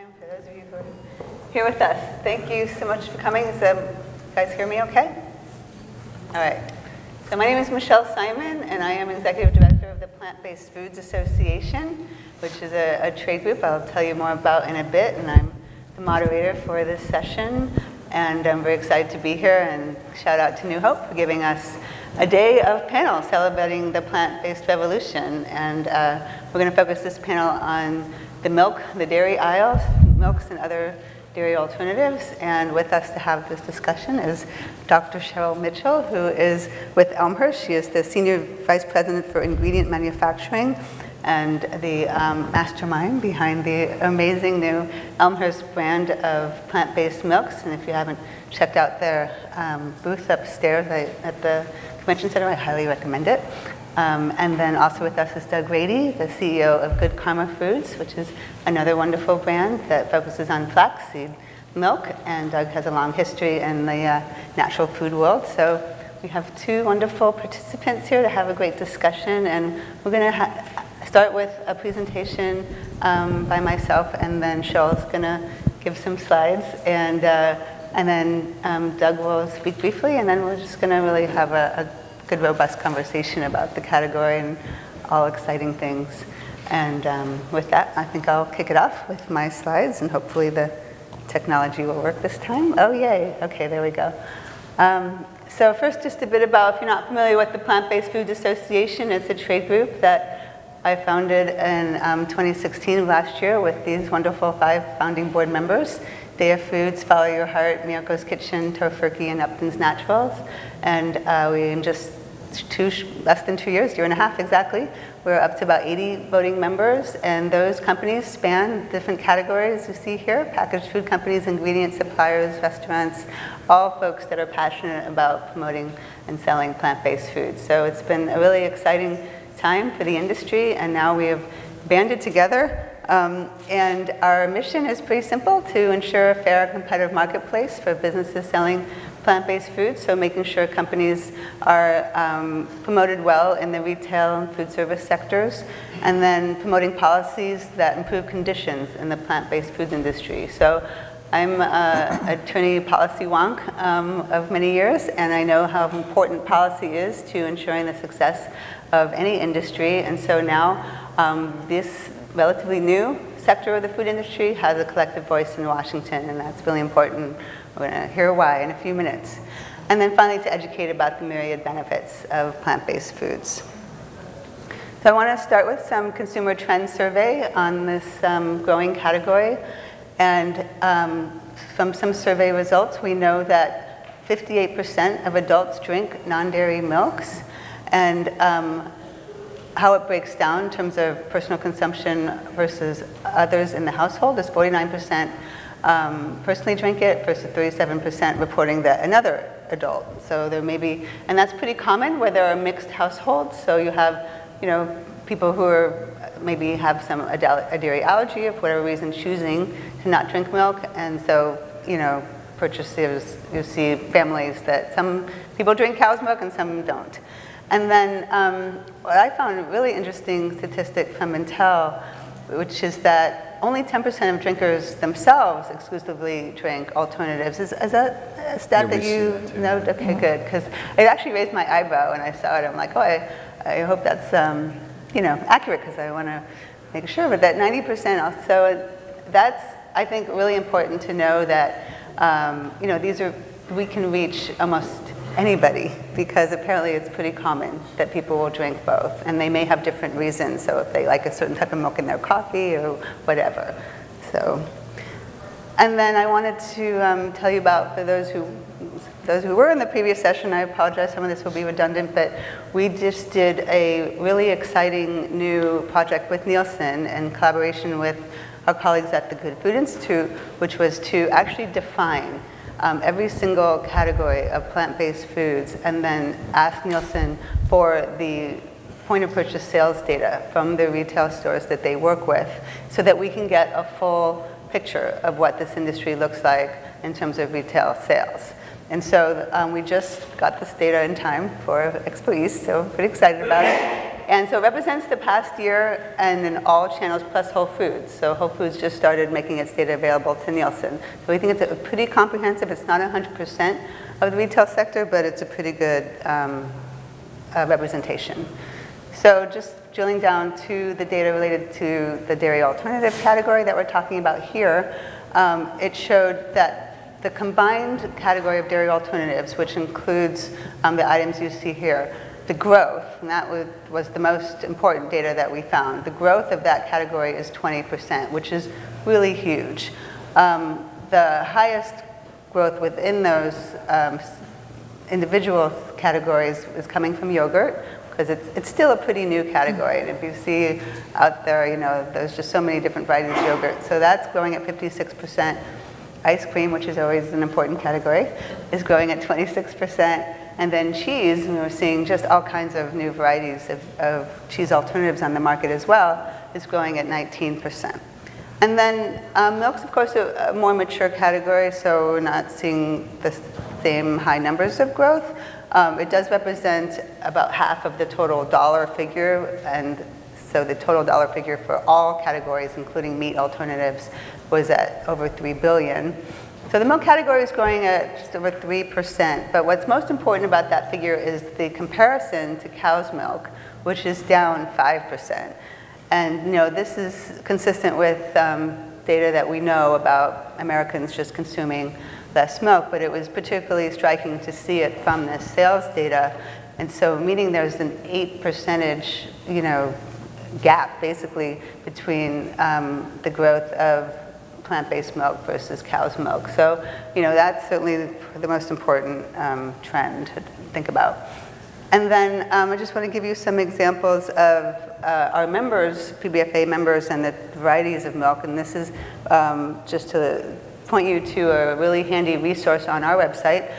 time for those of you who are here with us. Thank you so much for coming. You guys hear me okay? All right. So my name is Michelle Simon, and I am Executive Director of the Plant-Based Foods Association, which is a trade group I'll tell you more about in a bit, and I'm the moderator for this session. And I'm very excited to be here, and shout out to New Hope for giving us a day of panel celebrating the plant-based revolution. And we're going to focus this panel on the milk, the dairy aisles, milks and other dairy alternatives. And with us to have this discussion is Dr. Cheryl Mitchell, who is with Elmhurst. She is the Senior Vice President for Ingredient Manufacturing and the mastermind behind the amazing new Elmhurst brand of plant-based milks. And if you haven't checked out their booth upstairs at the Convention Center, I highly recommend it. And then also with us is Doug Grady, the CEO of Good Karma Foods, which is another wonderful brand that focuses on flaxseed milk. And Doug has a long history in the natural food world. So we have two wonderful participants here to have a great discussion. And we're going to start with a presentation by myself, and then Cheryl's going to give some slides. And then Doug will speak briefly, and then we're just going to really have a good, robust conversation about the category and all exciting things. And with that, I think I'll kick it off with my slides, and hopefully the technology will work this time. Oh, yay. Okay, there we go. So first, just a bit about, if you're not familiar with the Plant-Based Foods Association, it's a trade group that I founded in 2016, last year, with these wonderful 5 founding board members: Daya Foods, Follow Your Heart, Miyoko's Kitchen, Tofurky, and Upton's Naturals. And we, in just less than 2 years, year and a half exactly, we're up to about 80 voting members. And those companies span different categories you see here: packaged food companies, ingredient suppliers, restaurants, all folks that are passionate about promoting and selling plant-based foods. So it's been a really exciting time for the industry, and now we have banded together. And our mission is pretty simple: to ensure a fair, competitive marketplace for businesses selling plant-based foods, so making sure companies are promoted well in the retail and food service sectors, and then promoting policies that improve conditions in the plant-based foods industry. So I'm an attorney policy wonk of many years, and I know how important policy is to ensuring the success of any industry. And so now this relatively new sector of the food industry has a collective voice in Washington, and that's really important. We're going to hear why in a few minutes. And then finally, to educate about the myriad benefits of plant-based foods. So I want to start with some consumer trend survey on this growing category. And from some survey results, we know that 58% of adults drink non-dairy milks. And how it breaks down in terms of personal consumption versus others in the household is 49% personally drink it versus 37% reporting that another adult. So there may be, and that's pretty common where there are mixed households. So you have, people who are maybe have a dairy allergy, of whatever reason, choosing to not drink milk. And so, purchasers, you see families that some people drink cow's milk and some don't. And then what I found a really interesting statistic from Intel, which is that only 10% of drinkers themselves exclusively drink alternatives. Is that a stat that you know? Okay, good, because it actually raised my eyebrow when I saw it. I'm like, oh, I hope that's accurate, because I want to make sure. But that 90% also, that's, I think, really important to know that we can reach almost anybody, because apparently it's pretty common that people will drink both, and they may have different reasons. So if they like a certain type of milk in their coffee or whatever. So, and then I wanted to tell you about, for those who were in the previous session, I apologize, some of this will be redundant, but we just did a really exciting new project with Nielsen in collaboration with our colleagues at the Good Food Institute, which was to actually define every single category of plant-based foods, and then ask Nielsen for the point of purchase sales data from the retail stores that they work with, so that we can get a full picture of what this industry looks like in terms of retail sales. And so we just got this data in time for Expo East, so pretty excited about it. And so it represents the past year and in all channels plus Whole Foods. So Whole Foods just started making its data available to Nielsen. So we think it's a pretty comprehensive. It's not 100% of the retail sector, but it's a pretty good representation. So just drilling down to the data related to the dairy alternative category that we're talking about here, it showed that the combined category of dairy alternatives, which includes the items you see here, the growth, and that was the most important data that we found. The growth of that category is 20%, which is really huge. The highest growth within those individual categories is coming from yogurt, because it's still a pretty new category. And if you see out there, you know, there's just so many different varieties of yogurt. So that's growing at 56%. Ice cream, which is always an important category, is growing at 26%. And then cheese, and we're seeing just all kinds of new varieties of cheese alternatives on the market as well, is growing at 19%. And then milk's, of course, a more mature category, so we're not seeing the same high numbers of growth. It does represent about half of the total dollar figure, and so the total dollar figure for all categories, including meat alternatives, was at over $3 billion. So the milk category is growing at just over 3%, but what's most important about that figure is the comparison to cow's milk, which is down 5%. And you know, this is consistent with data that we know about Americans just consuming less milk, but it was particularly striking to see it from this sales data. And so meaning there's an 8%, you know, gap basically between the growth of plant-based milk versus cow's milk. So, you know, that's certainly the most important trend to think about. And then I just want to give you some examples of our members, PBFA members, and the varieties of milk. And this is just to point you to a really handy resource on our website,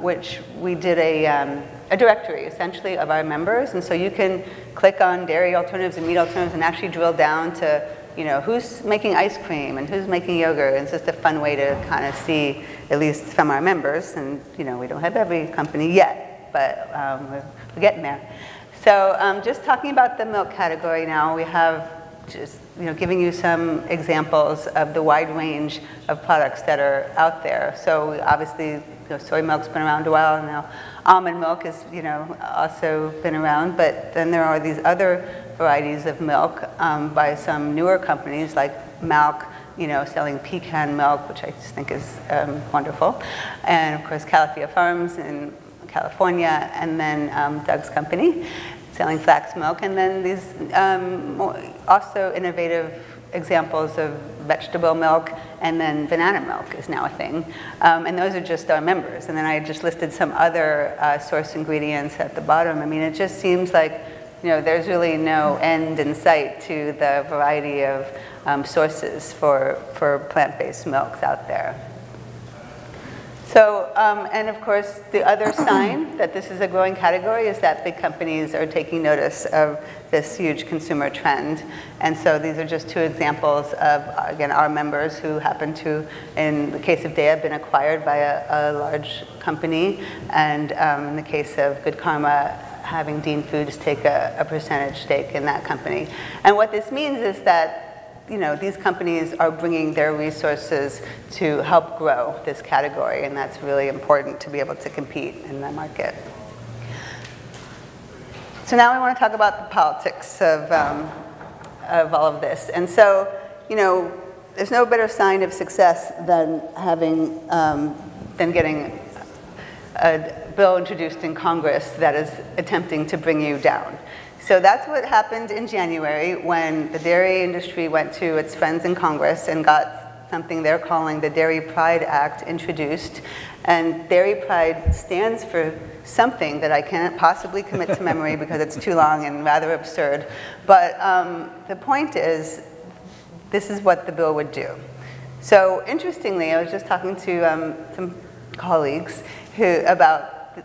which we did a directory, essentially, of our members. And so you can click on dairy alternatives and meat alternatives and actually drill down to, you know, who's making ice cream and who's making yogurt. It's just a fun way to kind of see, at least from our members. And, you know, we don't have every company yet, but we're getting there. So just talking about the milk category now, we have just, you know, giving you some examples of the wide range of products that are out there. So obviously, you know, soy milk's been around a while, and now almond milk has, you know, also been around. But then there are these other varieties of milk by some newer companies like Malk, you know, selling pecan milk, which I just think is wonderful. And of course, Califia Farms in California, and then Doug's company selling flax milk. And then these also innovative examples of vegetable milk, and then banana milk is now a thing. And those are just our members. And then I just listed some other source ingredients at the bottom. I mean, it just seems like, you know, there's really no end in sight to the variety of sources for plant-based milks out there. So, and of course, the other sign that this is a growing category is that big companies are taking notice of this huge consumer trend. And so these are just two examples of, again, our members who happen to, in the case of Dea, have been acquired by a large company. And in the case of Good Karma, having Dean Foods take a percentage stake in that company. And what this means is that, you know, these companies are bringing their resources to help grow this category, and that's really important to be able to compete in the market. So now we want to talk about the politics of all of this. And so, you know, there's no better sign of success than having, than getting a bill introduced in Congress that is attempting to bring you down. So that's what happened in January when the dairy industry went to its friends in Congress and got something they're calling the Dairy Pride Act introduced. And Dairy Pride stands for something that I can't possibly commit to memory because it's too long and rather absurd. But the point is, this is what the bill would do. So interestingly, I was just talking to some colleagues about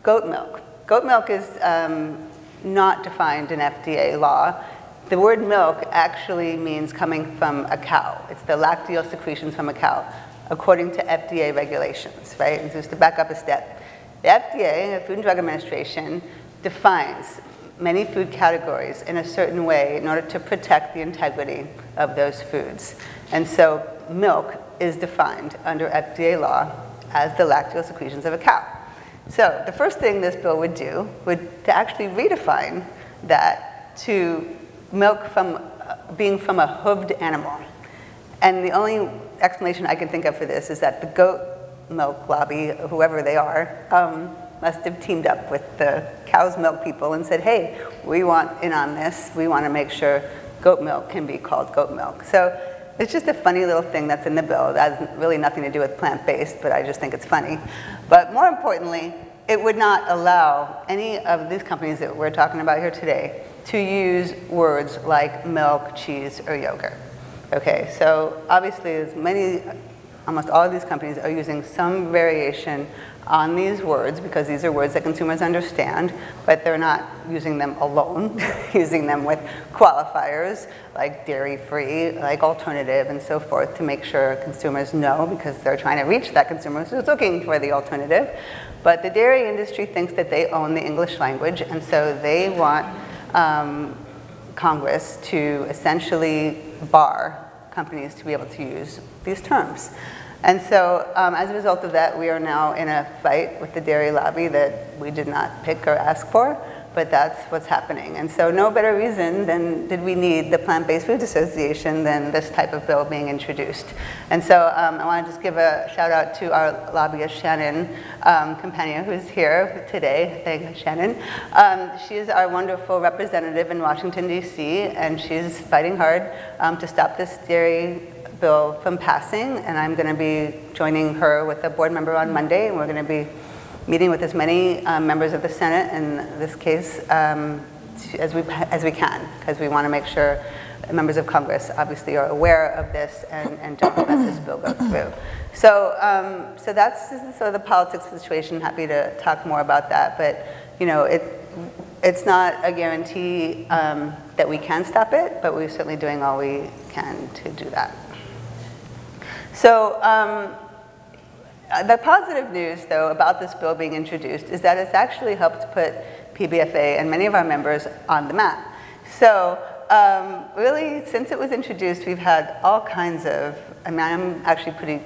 goat milk. Goat milk is not defined in FDA law. The word milk actually means coming from a cow. It's the lacteal secretions from a cow, according to FDA regulations, right? And just to back up a step, the FDA, the Food and Drug Administration, defines many food categories in a certain way in order to protect the integrity of those foods. And so milk is defined under FDA law as the lactose secretions of a cow. So the first thing this bill would do would to actually redefine that to milk from being from a hooved animal. And the only explanation I can think of for this is that the goat milk lobby, whoever they are, must have teamed up with the cow's milk people and said, hey, we want in on this. We want to make sure goat milk can be called goat milk. So it's just a funny little thing that's in the bill. That has really nothing to do with plant-based, but I just think it's funny. But more importantly, it would not allow any of these companies that we're talking about here today to use words like milk, cheese, or yogurt. Okay, so obviously almost all of these companies are using some variation on these words because these are words that consumers understand, but they're not using them alone, using them with qualifiers like dairy-free, like alternative, and so forth to make sure consumers know because they're trying to reach that consumer who's looking for the alternative. But the dairy industry thinks that they own the English language, and so they want Congress to essentially bar companies to be able to use these terms. And so as a result of that, we are now in a fight with the dairy lobby that we did not pick or ask for, but that's what's happening. And so no better reason than did we need the Plant-Based Foods Association than this type of bill being introduced. And so I want to just give a shout out to our lobbyist, Shannon Campagna, who's here today. Thank you, Shannon. She is our wonderful representative in Washington, D.C., and she's fighting hard to stop this dairy bill from passing, and I'm going to be joining her with a board member on Monday, and we're going to be meeting with as many members of the Senate in this case as we can, because we want to make sure members of Congress obviously are aware of this and don't let this bill go through. So, so that's sort of the politics of the situation. Happy to talk more about that, but you know, it's not a guarantee that we can stop it, but we're certainly doing all we can to do that. So the positive news, though, about this bill being introduced is that it's actually helped put PBFA and many of our members on the map. So really, since it was introduced, we've had all kinds of, I mean, I'm actually pretty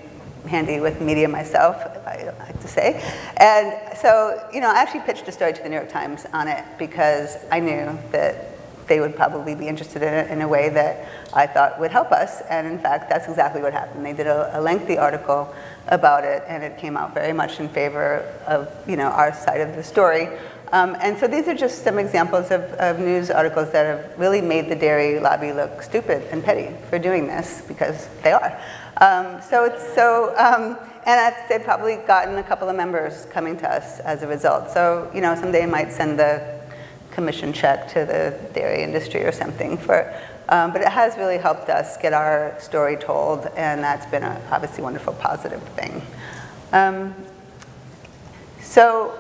handy with media myself, I like to say. And so, you know, I actually pitched a story to the New York Times on it because I knew that they would probably be interested in it in a way that I thought would help us. And in fact, that's exactly what happened. They did a lengthy article about it, and it came out very much in favor of, you know, our side of the story. And so these are just some examples of news articles that have really made the dairy lobby look stupid and petty for doing this, because they are. And they've probably gotten a couple of members coming to us as a result. So, you know, someday I might send the commission check to the dairy industry or something for, but it has really helped us get our story told, and that's been a obviously wonderful positive thing. So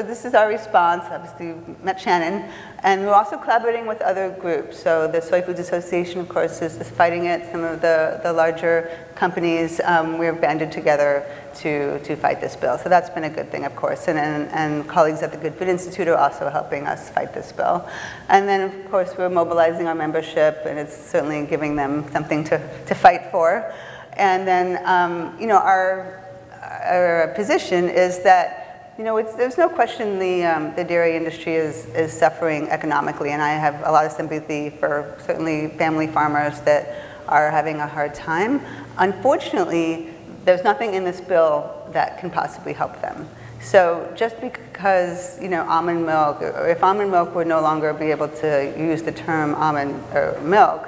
this is our response. Obviously, we met Shannon, and we're also collaborating with other groups. So the Soy Foods Association, of course, is fighting it. Some of the larger companies, we're banded together to fight this bill. So that's been a good thing, of course. And colleagues at the Good Food Institute are also helping us fight this bill. And then, of course, we're mobilizing our membership, and it's certainly giving them something to fight for. And then, you know, our position is that, you know, there's no question the dairy industry is suffering economically, and I have a lot of sympathy for certainly family farmers that are having a hard time. Unfortunately, there's nothing in this bill that can possibly help them. So just because, you know, almond milk, or if almond milk would no longer be able to use the term almond or milk,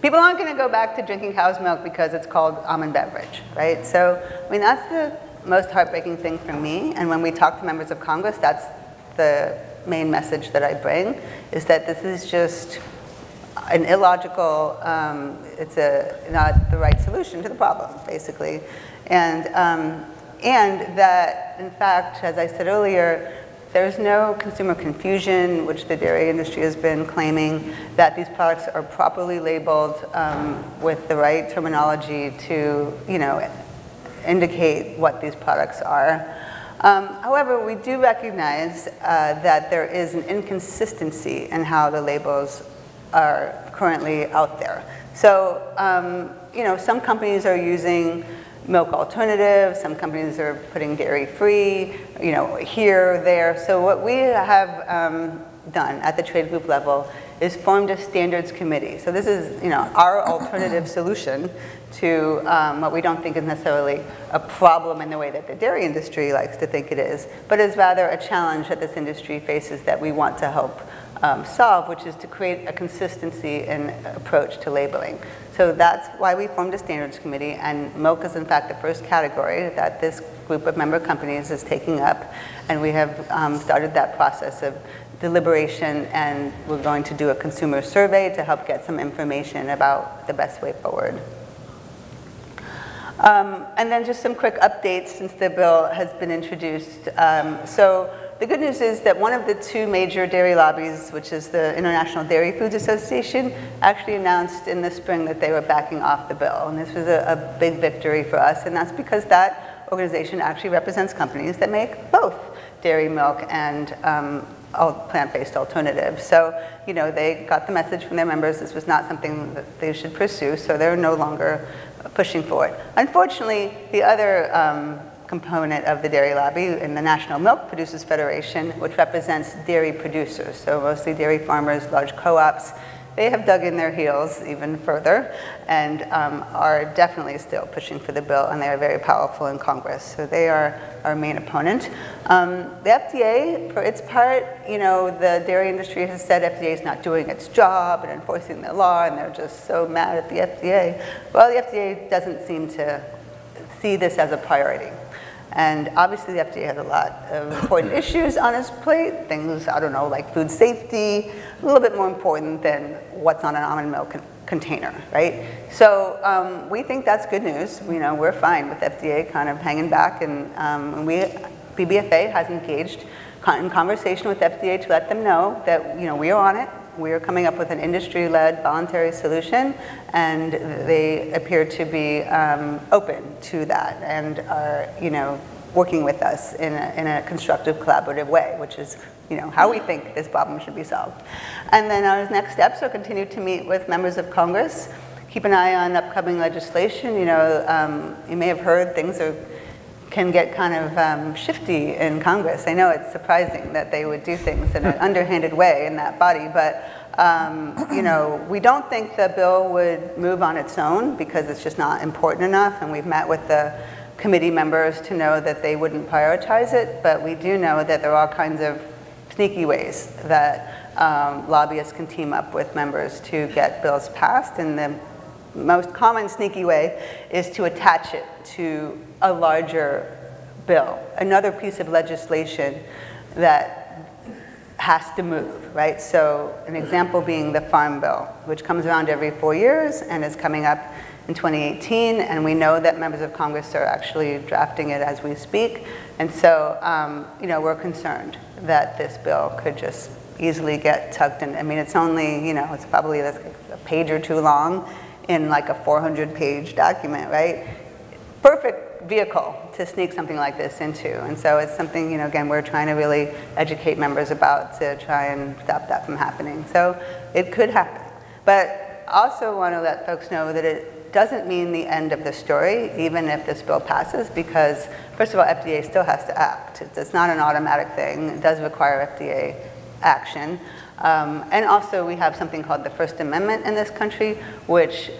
people aren't going to go back to drinking cow's milk because it's called almond beverage, right? So, I mean, that's the most heartbreaking thing for me, and when we talk to members of Congress, that's the main message that I bring, is that this is just an illogical, it's not the right solution to the problem, basically. And that, in fact, as I said earlier, there's no consumer confusion, which the dairy industry has been claiming, that these products are properly labeled with the right terminology to, you know, indicate what these products are. However, we do recognize that there is an inconsistency in how the labels are currently out there. So, you know, some companies are using milk alternatives, some companies are putting dairy-free, you know, here, there. So what we have done at the trade group level is formed a standards committee. So this is, you know, our alternative solution to what we don't think is necessarily a problem in the way that the dairy industry likes to think it is, but is rather a challenge that this industry faces that we want to help solve, which is to create a consistency in approach to labeling. So that's why we formed a standards committee, and milk is in fact the first category that this group of member companies is taking up, and we have started that process of deliberation, and we're going to do a consumer survey to help get some information about the best way forward. And then just some quick updates since the bill has been introduced. So the good news is that one of the two major dairy lobbies, which is the International Dairy Foods Association, actually announced in the spring that they were backing off the bill. And this was a big victory for us, and that's because that organization actually represents companies that make both dairy milk and plant-based alternatives. So, you know, they got the message from their members this was not something that they should pursue, so they're no longer pushing for it. Unfortunately, the other component of the dairy lobby in the National Milk Producers Federation, which represents dairy producers, so mostly dairy farmers, large co-ops, they have dug in their heels even further and are definitely still pushing for the bill, and they are very powerful in Congress. So they are our main opponent. The FDA, for its part, you know, the dairy industry has said FDA is not doing its job and enforcing the law, and they're just so mad at the FDA. Well, the FDA doesn't seem to see this as a priority. And obviously the FDA has a lot of important issues on its plate, things, I don't know, like food safety, a little bit more important than what's on an almond milk container, right? So we think that's good news. You know, we're fine with FDA kind of hanging back, and PBFA has engaged in conversation with FDA to let them know that, you know, we are on it. We are coming up with an industry-led voluntary solution, and they appear to be open to that and are, you know, working with us in a constructive, collaborative way, which is, you know, how we think this problem should be solved. And then our next steps are continue to meet with members of Congress, keep an eye on upcoming legislation. You know, you may have heard things can get kind of shifty in Congress. I know it's surprising that they would do things in an underhanded way in that body, but you know, we don't think the bill would move on its own because it's just not important enough, and we've met with the committee members to know that they wouldn't prioritize it, but we do know that there are all kinds of sneaky ways that lobbyists can team up with members to get bills passed, and the most common sneaky way is to attach it to a larger bill, another piece of legislation that has to move, right? So an example being the Farm Bill, which comes around every 4 years and is coming up in 2018, and we know that members of Congress are actually drafting it as we speak, and so you know, we're concerned that this bill could just easily get tucked in. I mean, it's only, you know, it's probably a page or two long in like a 400-page document, right? Perfect vehicle to sneak something like this into. And so it's something, you know, again, we're trying to really educate members about to try and stop that from happening. So it could happen. But also want to let folks know that it doesn't mean the end of the story, even if this bill passes, because first of all, FDA still has to act. It's not an automatic thing. It does require FDA action. And also we have something called the First Amendment in this country, which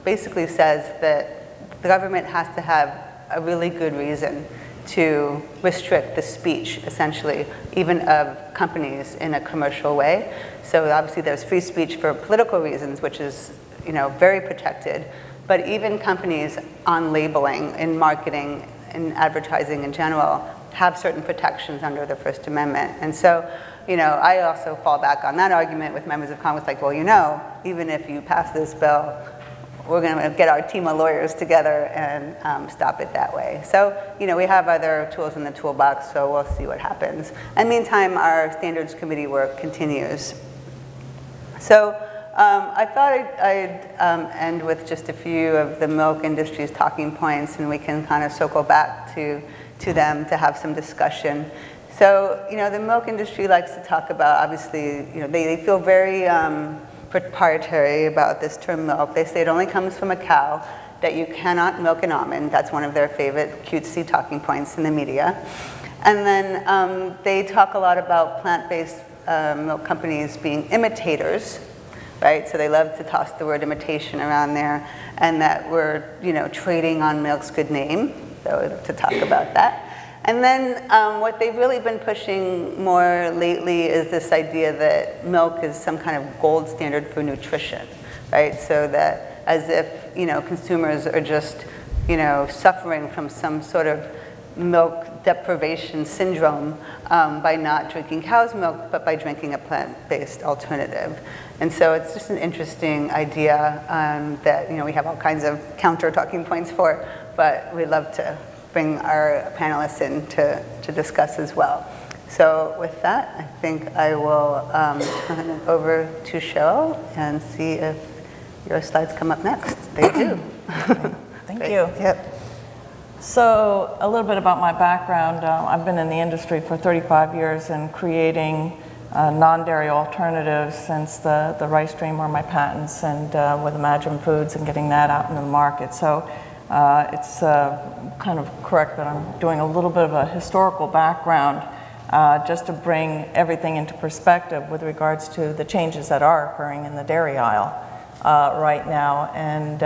basically says that the government has to have a really good reason to restrict the speech, essentially, even of companies in a commercial way. So obviously there's free speech for political reasons, which is, you know, very protected. But even companies on labeling, in marketing, in advertising in general, have certain protections under the First Amendment. And so, you know, I also fall back on that argument with members of Congress, like, well, you know, even if you pass this bill, we're going to get our team of lawyers together and stop it that way. So, you know, we have other tools in the toolbox, so we'll see what happens. And meantime, our standards committee work continues. So I thought I'd end with just a few of the milk industry's talking points, and we can kind of circle back to to them to have some discussion. So, you know, the milk industry likes to talk about, obviously, you know, they feel very proprietary about this term milk. They say it only comes from a cow, that you cannot milk an almond. That's one of their favorite cutesy talking points in the media. And then they talk a lot about plant-based milk companies being imitators, right? So they love to toss the word imitation around there, and that we're, you know, trading on milk's good name. So to talk about that. And then what they've really been pushing more lately is this idea that milk is some kind of gold standard for nutrition, right? So that as if, you know, consumers are just, you know, suffering from some sort of milk deprivation syndrome by not drinking cow's milk, but by drinking a plant-based alternative. And so it's just an interesting idea that, you know, we have all kinds of counter talking points for, but we'd love to bring our panelists in to discuss as well. So with that, I think I will turn it over to Cheryl and see if your slides come up next. They do. Thank you. Yep. So a little bit about my background. I've been in the industry for 35 years and creating non-dairy alternatives since the rice stream are my patents, and with Imagine Foods and getting that out into the market. So it's kind of correct that I'm doing a little bit of a historical background just to bring everything into perspective with regards to the changes that are occurring in the dairy aisle right now. And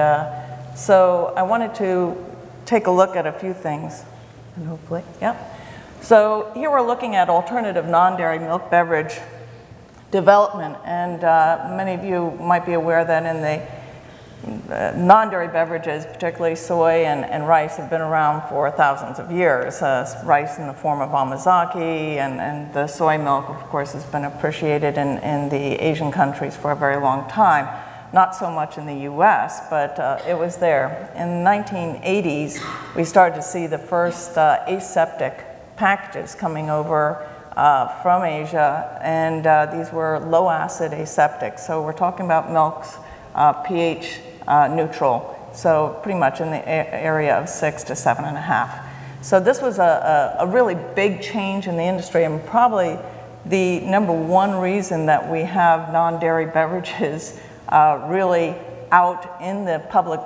so I wanted to take a look at a few things, and hopefully, yeah. So here we're looking at alternative non-dairy milk beverage development, and many of you might be aware that in the non-dairy beverages, particularly soy and rice, have been around for thousands of years. Rice in the form of amazake, and the soy milk, of course, has been appreciated in the Asian countries for a very long time. Not so much in the US, but it was there. In the 1980s, we started to see the first aseptic packages coming over from Asia, and these were low-acid aseptic. So we're talking about milks pH neutral, so pretty much in the area of 6 to 7.5. So this was a really big change in the industry, and probably the #1 reason that we have non-dairy beverages really out in the public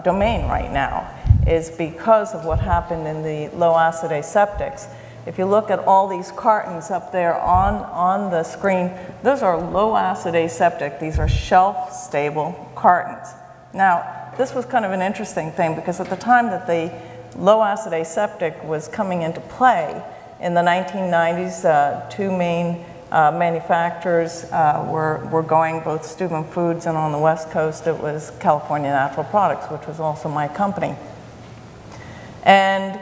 domain right now is because of what happened in the low-acid aseptics. If you look at all these cartons up there on the screen, those are low-acid aseptic. These are shelf-stable cartons. Now, this was kind of an interesting thing because at the time that the low-acid aseptic was coming into play in the 1990s, two main manufacturers were going, both Steuben Foods, and on the West Coast it was California Natural Products, which was also my company. And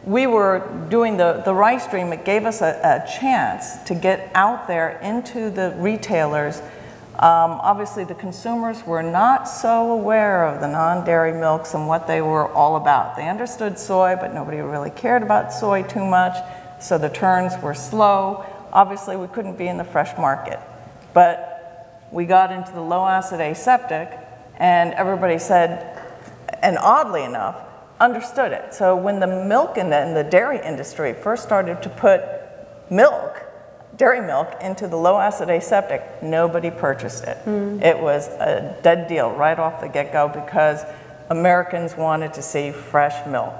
we were doing the rice stream. It gave us a chance to get out there into the retailers. Obviously the consumers were not so aware of the non-dairy milks and what they were all about. They understood soy, but nobody really cared about soy too much, so the turns were slow. Obviously, we couldn't be in the fresh market, but we got into the low-acid aseptic, and everybody said, and oddly enough, understood it. So when the milk and the dairy industry first started to put milk, dairy milk, into the low-acid aseptic, nobody purchased it. It was a dead deal right off the get-go because Americans wanted to see fresh milk.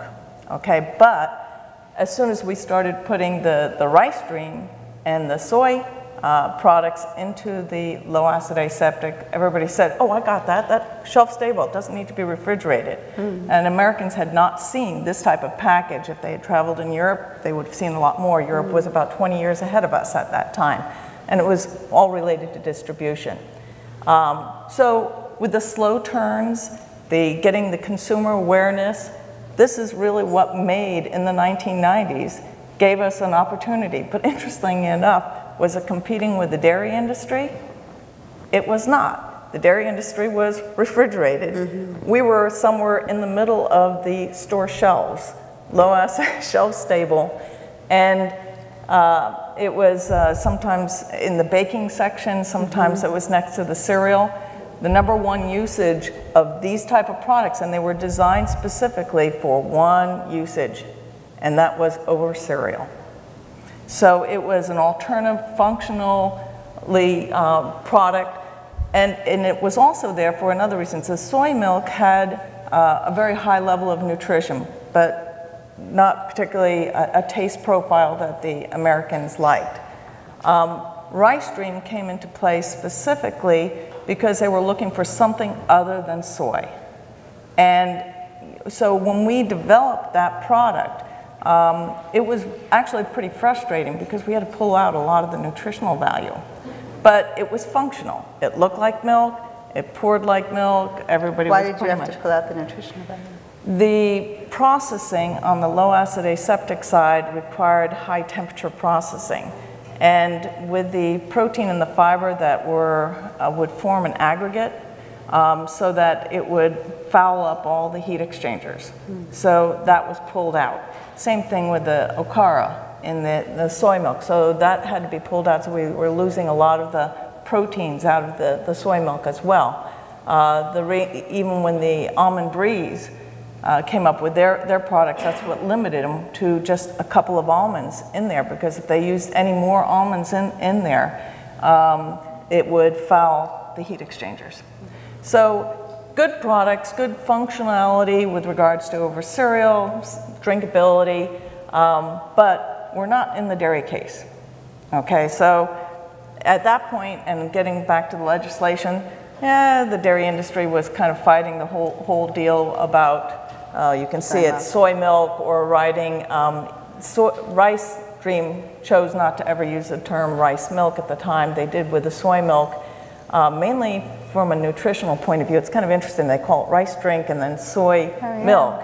Okay, but as soon as we started putting the rice stream and the soy products into the low-acid aseptic, everybody said, oh, I got that. That's shelf-stable. It doesn't need to be refrigerated. And Americans had not seen this type of package. If they had traveled in Europe, they would have seen a lot more. Europe was about 20 years ahead of us at that time. And it was all related to distribution. So with the slow turns, getting the consumer awareness, this is really what made, in the 1990s, gave us an opportunity. But interestingly enough, was it competing with the dairy industry? It was not. The dairy industry was refrigerated. We were somewhere in the middle of the store shelves, low-acid, shelf-stable, and it was sometimes in the baking section, sometimes it was next to the cereal. The #1 usage of these type of products, and they were designed specifically for one usage, and that was over cereal. So it was an alternative, functionally product, and it was also there for another reason. So soy milk had a very high level of nutrition, but not particularly a taste profile that the Americans liked. Rice Dream came into play specifically because they were looking for something other than soy. And so when we developed that product, it was actually pretty frustrating because we had to pull out a lot of the nutritional value. But it was functional. It looked like milk, it poured like milk, everybody was Why did you have to pull out the nutritional value? The processing on the low acid aseptic side required high temperature processing. And with the protein and the fiber that would form an aggregate so that it would foul up all the heat exchangers. So that was pulled out. Same thing with the okara in the soy milk. So that had to be pulled out, so we were losing a lot of the proteins out of the soy milk as well. Even when the Almond Breeze came up with their products, that's what limited them to just a couple of almonds in there, because if they used any more almonds in there, it would foul the heat exchangers. So good products, good functionality with regards to over cereal, drinkability, but we're not in the dairy case. Okay, so at that point, and getting back to the legislation, the dairy industry was kind of fighting the whole deal about, you can see it, soy milk, or writing, Rice Dream chose not to ever use the term rice milk at the time. They did with the soy milk, mainly from a nutritional point of view. It's kind of interesting, they call it rice drink and then soy milk.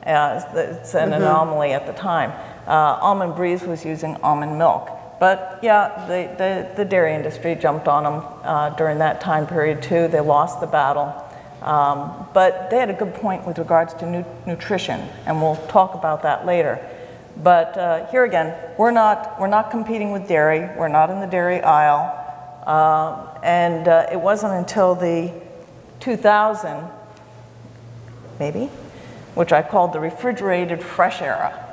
It's an anomaly at the time. Almond Breeze was using almond milk. But yeah, the dairy industry jumped on them during that time period too. They lost the battle. But they had a good point with regards to nutrition, and we'll talk about that later. But here again, we're not competing with dairy. We're not in the dairy aisle. And it wasn't until the 2000, maybe, which I called the refrigerated fresh era.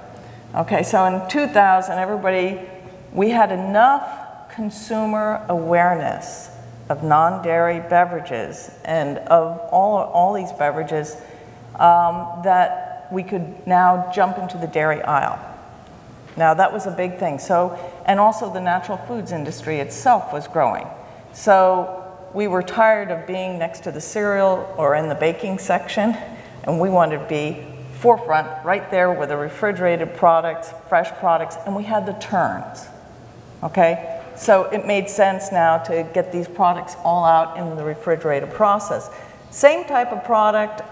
Okay, so in 2000, we had enough consumer awareness of non-dairy beverages and of all these beverages that we could now jump into the dairy aisle. Now that was a big thing. So, and also the natural foods industry itself was growing. So we were tired of being next to the cereal or in the baking section, and we wanted to be forefront right there with the refrigerated products, fresh products, and we had the turns. Okay? So it made sense now to get these products all out in the refrigerated process. Same type of product,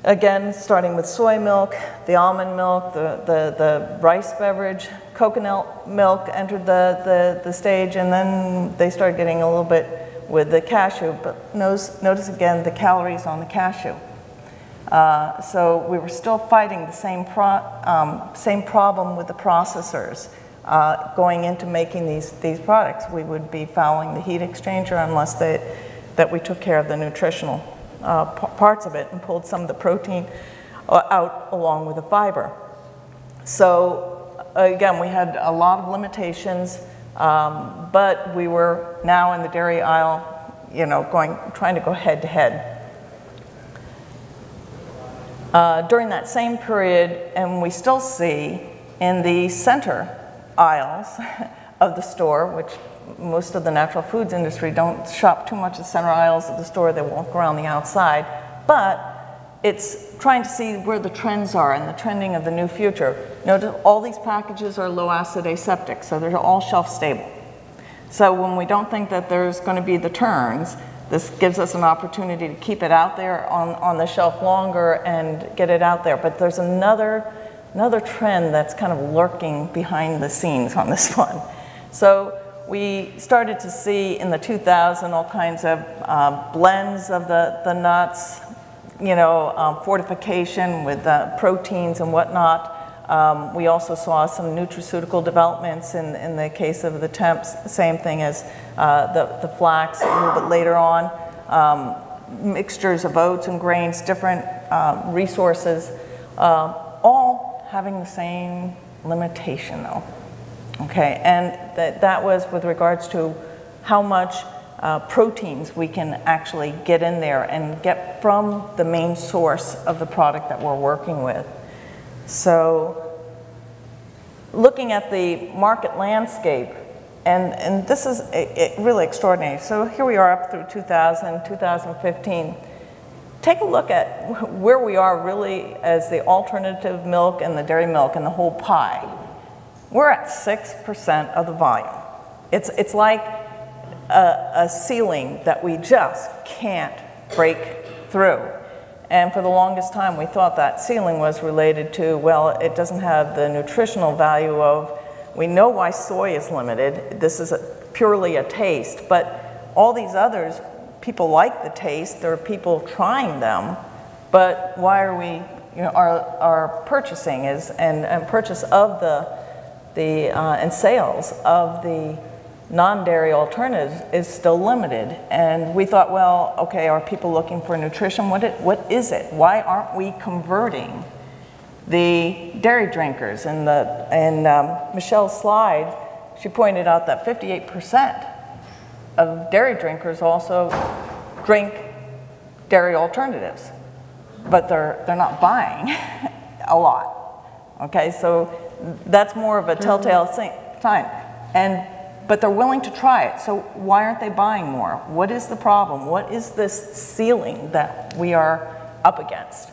again, starting with soy milk, the almond milk, the rice beverage, coconut milk entered the stage, and then they started getting a little bit with the cashew, but notice again the calories on the cashew. So we were still fighting the same problem with the processors. Going into making these products, we would be fouling the heat exchanger unless that we took care of the nutritional parts of it and pulled some of the protein out along with the fiber. So again, we had a lot of limitations, but we were now in the dairy aisle, you know, trying to go head to head. During that same period, and we still see in the center aisles of the store, which most of the natural foods industry don't shop too much the center aisles of the store, they walk around the outside, but it's trying to see where the trends are and the trending of the new future. Notice all these packages are low acid aseptic, so they're all shelf stable. So when we don't think that there's going to be the turns, this gives us an opportunity to keep it out there on the shelf longer and get it out there. But there's another trend that's kind of lurking behind the scenes on this one. So we started to see in the 2000 all kinds of blends of the nuts, you know, fortification with proteins and whatnot. We also saw some nutraceutical developments in the case of the temps, same thing as the flax a little bit later on. Mixtures of oats and grains, different resources, all having the same limitation though. Okay, and that was with regards to how much proteins we can actually get in there and get from the main source of the product that we're working with. So looking at the market landscape, and this is really extraordinary. So here we are up through 2000, 2015. Take a look at where we are really as the alternative milk and the dairy milk and the whole pie. We're at 6% of the volume. It's like a ceiling that we just can't break through. And for the longest time, we thought that ceiling was related to, well, it doesn't have the nutritional value of, we know why soy is limited. This is purely a taste, but all these others, people like the taste, there are people trying them, but why are we, our purchasing is, and purchase of and sales of the non-dairy alternatives is still limited. And we thought, well, okay, are people looking for nutrition? What is it? Why aren't we converting the dairy drinkers? And Michelle's slide, she pointed out that 58% of dairy drinkers also drink dairy alternatives, but they're not buying a lot. Okay, so that's more of a telltale sign. But they're willing to try it, so why aren't they buying more? What is the problem? What is this ceiling that we are up against?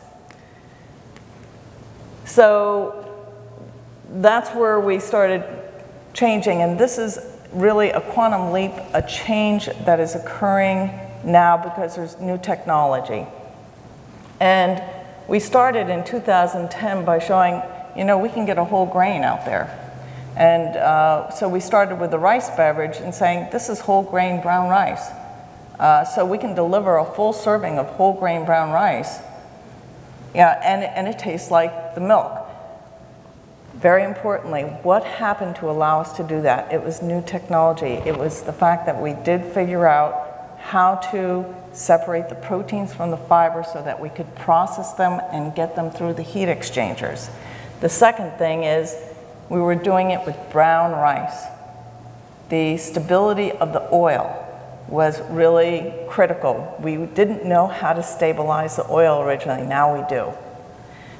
So that's where we started changing, and this is really a quantum leap, a change that is occurring now because there's new technology. And we started in 2010 by showing, we can get a whole grain out there. And so we started with the rice beverage and saying, this is whole grain brown rice. So we can deliver a full serving of whole grain brown rice, and it tastes like the milk. Very importantly, what happened to allow us to do that? It was new technology. It was the fact that we did figure out how to separate the proteins from the fiber so that we could process them and get them through the heat exchangers. The second thing is we were doing it with brown rice. The stability of the oil was really critical. We didn't know how to stabilize the oil originally, now we do.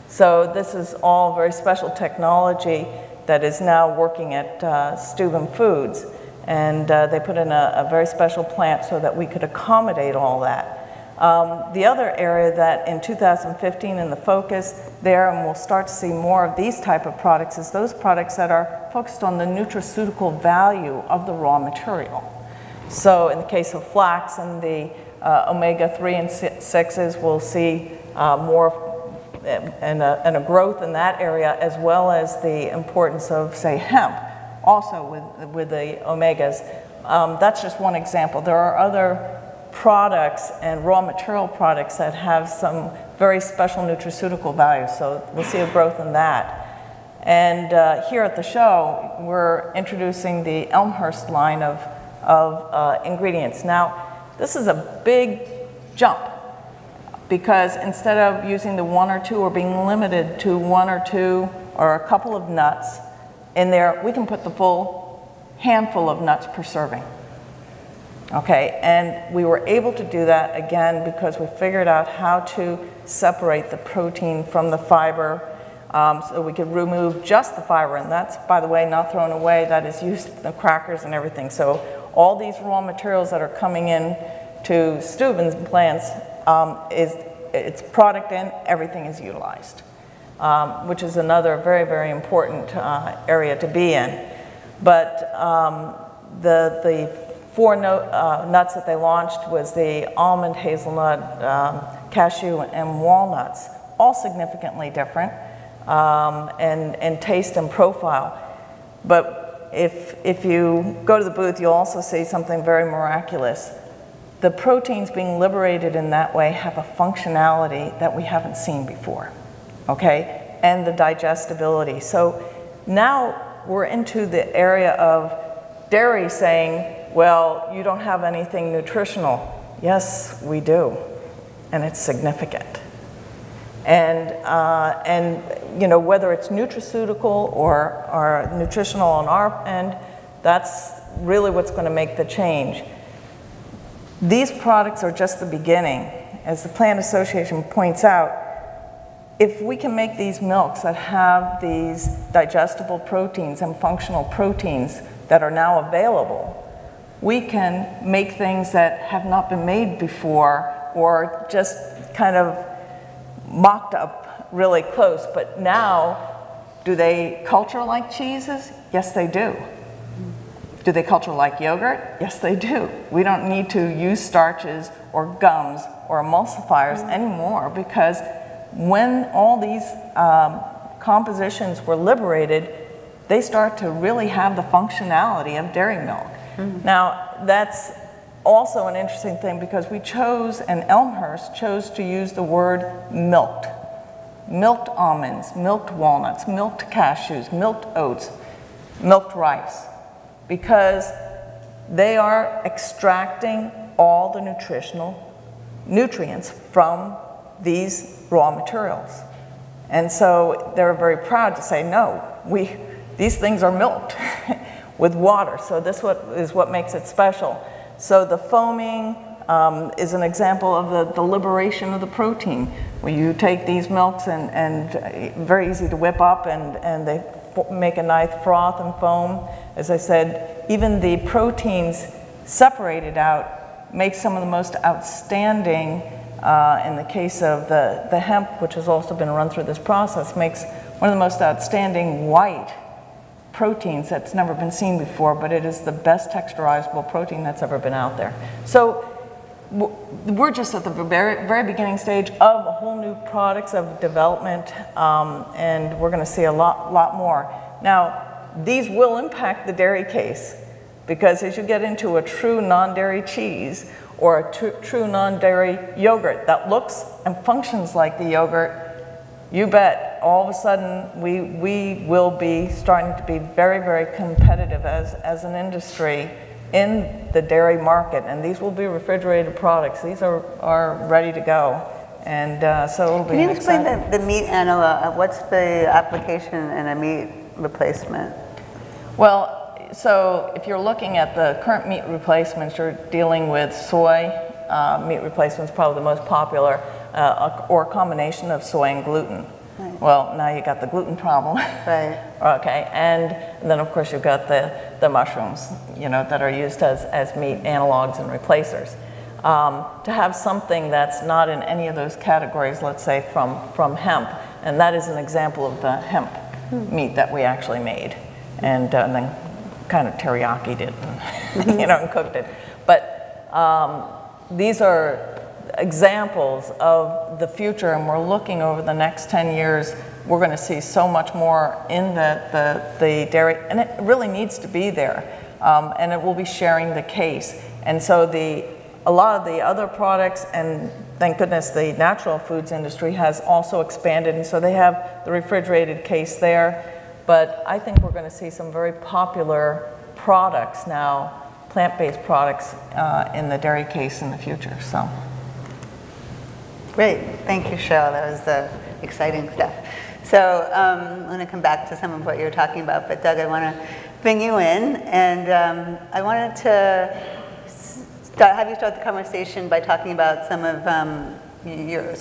So this is all very special technology that is now working at Steuben Foods, and they put in a very special plant so that we could accommodate all that. The other area that in 2015 in the focus there, and we'll start to see more of these type of products, is those products that are focused on the nutraceutical value of the raw material. So in the case of flax and the omega-3 and 6s, we'll see more and a growth in that area, as well as the importance of, say, hemp, also with the omegas. That's just one example. There are other products and raw material products that have some very special nutraceutical value, so we'll see a growth in that. And here at the show, we're introducing the Elmhurst line of ingredients. Now, this is a big jump, because instead of using the one or two or being limited to one or two or a couple of nuts in there, we can put the full handful of nuts per serving. Okay, and we were able to do that again because we figured out how to separate the protein from the fiber, so we could remove just the fiber, and that's, by the way, not thrown away. That is used in the crackers and everything. So all these raw materials that are coming in to Steuben's plants, it's product in, everything is utilized, which is another very, very important area to be in. But the four nuts that they launched was the almond, hazelnut, cashew, and walnuts, all significantly different in taste and profile. But if you go to the booth, you'll also see something very miraculous. The proteins being liberated in that way have a functionality that we haven't seen before, okay? And the digestibility. So now we're into the area of dairy saying, well, you don't have anything nutritional. Yes, we do, and it's significant. And you know, whether it's nutraceutical or nutritional on our end, that's really what's going to make the change. These products are just the beginning. As the Plant Association points out, if we can make these milks that have these digestible proteins and functional proteins that are now available, we can make things that have not been made before or just kind of mocked up really close. But now, do they culture like cheeses? Yes, they do. Do they culture like yogurt? Yes, they do. We don't need to use starches or gums or emulsifiers anymore, because when all these compositions were liberated, they start to really have the functionality of dairy milk. Now, that's also an interesting thing, because we chose, and Elmhurst chose to use the word milked. Milked almonds, milked walnuts, milked cashews, milked oats, milked rice, because they are extracting all the nutritional nutrients from these raw materials. And so they're very proud to say, no, these things are milked with water. So this is what makes it special. So the foaming is an example of the liberation of the protein. Where you take these milks and very easy to whip up, and they make a nice froth and foam. As I said, even the proteins separated out make some of the most outstanding, in the case of the hemp, which has also been run through this process, makes one of the most outstanding white proteins that's never been seen before, but it is the best texturizable protein that's ever been out there. So we're just at the very, very beginning stage of a whole new products of development, and we're going to see a lot more. Now, these will impact the dairy case, because as you get into a true non-dairy cheese or a true non-dairy yogurt that looks and functions like the yogurt, you bet all of a sudden we will be starting to be very, very competitive as an industry in the dairy market, and these will be refrigerated products. These are ready to go, and so it'll be. Can you explain the meat analog? What's the application in a meat replacement? Well, so if you're looking at the current meat replacements, you're dealing with soy. Meat replacement is probably the most popular, or a combination of soy and gluten. Right. Well, now you got the gluten problem. Right. Okay, and then of course you've got the mushrooms, you know, that are used as meat analogs and replacers. To have something that's not in any of those categories, let's say from hemp, and that is an example of the hemp meat that we actually made, and then kind of teriyaki it, and, you know, and cooked it. But these are examples of the future, and we're looking over the next 10 years, we're going to see so much more in the dairy, and it really needs to be there, and it will be sharing the case. And so a lot of the other products, and thank goodness the natural foods industry has also expanded, and so they have the refrigerated case there. But I think we're going to see some very popular products now, plant-based products, in the dairy case in the future. So. Great, thank you, Cheryl. That was exciting stuff. So I'm going to come back to some of what you were talking about, but Doug, I want to bring you in, and I wanted to have you start the conversation by talking about some of your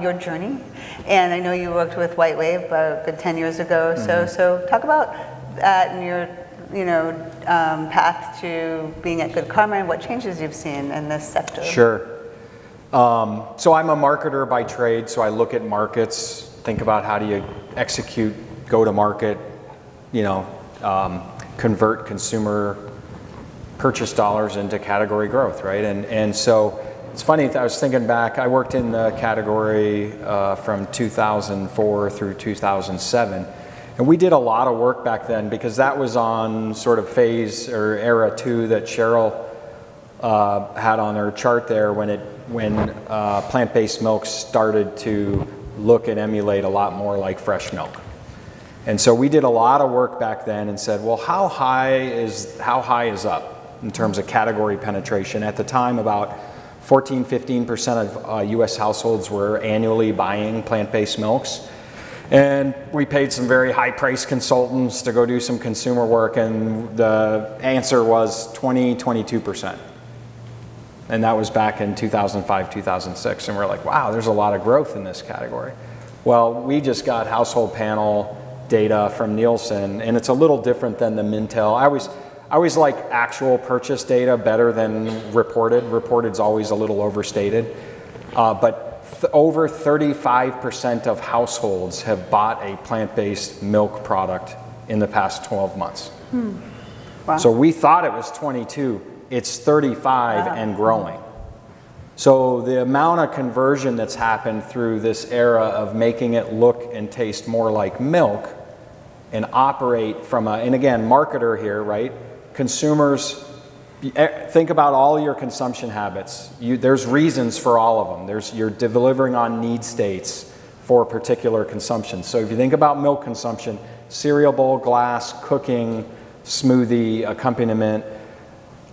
your journey. And I know you worked with White Wave about a good 10 years ago or so talk about that and your path to being at Good Karma and what changes you've seen in this sector. Sure. So I'm a marketer by trade, so I look at markets, think about how do you execute, go to market, convert consumer purchase dollars into category growth, right? And so it's funny, I was thinking back, I worked in the category from 2004 through 2007. And we did a lot of work back then because that was on sort of phase or era 2 that Cheryl had on her chart there when plant-based milks started to look and emulate a lot more like fresh milk. And so we did a lot of work back then and said, well, how high is up in terms of category penetration? At the time, about 14–15% of US households were annually buying plant-based milks. And we paid some very high-priced consultants to go do some consumer work, and the answer was 22%. And that was back in 2005, 2006. And we're like, wow, there's a lot of growth in this category. Well, we just got household panel data from Nielsen, and it's a little different than the Mintel. I always like actual purchase data better than reported. Reported's always a little overstated. But over 35% of households have bought a plant-based milk product in the past 12 months. Wow. So we thought it was 22. It's 35 and growing. So the amount of conversion that's happened through this era of making it look and taste more like milk and operate from and again, marketer here, right? Consumers, think about all your consumption habits. There's reasons for all of them. You're delivering on need states for particular consumption. So if you think about milk consumption, cereal bowl, glass, cooking, smoothie, accompaniment,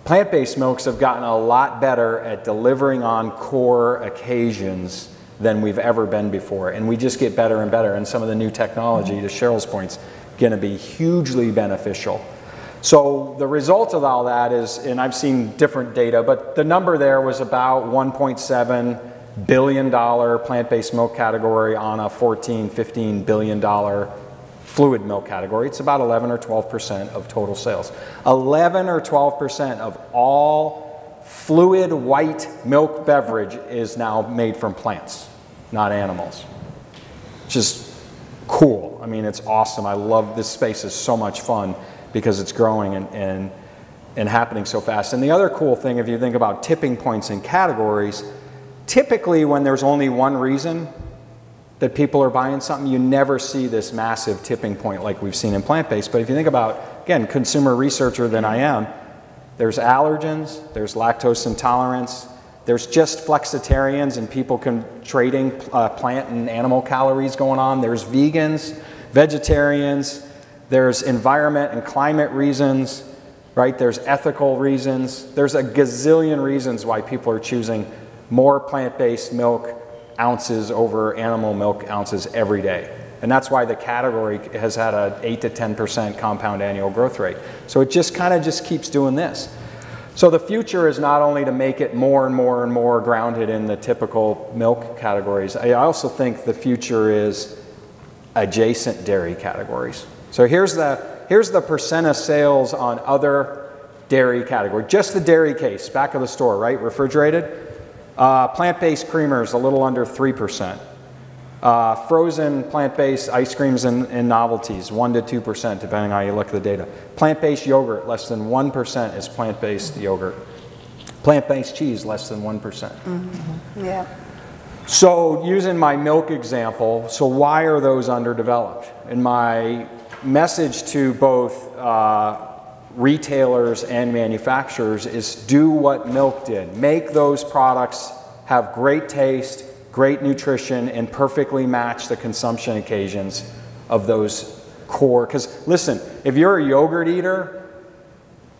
plant-based milks have gotten a lot better at delivering on core occasions than we've ever been before. And we just get better and better. And some of the new technology, to Cheryl's points, going to be hugely beneficial. So the result of all that is, and I've seen different data, but the number there was about $1.7 billion plant-based milk category on a $14–15 billion fluid milk category. It's about 11 or 12% of total sales. 11 or 12% of all fluid white milk beverage is now made from plants, not animals. Which is cool. I mean, it's awesome. I love this space. Is so much fun because it's growing and happening so fast. And the other cool thing, if you think about tipping points in categories, typically when there's only one reason that people are buying something, you never see this massive tipping point like we've seen in plant-based. But if you think about, again, consumer researcher than I am, there's allergens, there's lactose intolerance, there's just flexitarians and people trading plant and animal calories going on, there's vegans, vegetarians, there's environment and climate reasons, right? There's ethical reasons. There's a gazillion reasons why people are choosing more plant-based milk ounces over animal milk ounces every day. And that's why the category has had an 8 to 10% compound annual growth rate. So it just kind of just keeps doing this. So the future is not only to make it more and more and more grounded in the typical milk categories. I also think the future is adjacent dairy categories. So here's the percent of sales on other dairy category. Just the dairy case, back of the store, right? Refrigerated. Plant-based creamers, a little under 3%. Frozen plant-based ice creams and novelties, 1 to 2%, depending on how you look at the data. Plant-based yogurt, less than 1% is plant-based yogurt. Plant-based cheese, less than 1%. Mm-hmm. Yeah. So using my milk example, so why are those underdeveloped? And my message to both retailers and manufacturers is do what milk did. Make those products have great taste, great nutrition, and perfectly match the consumption occasions of those core. Because listen, if you're a yogurt eater,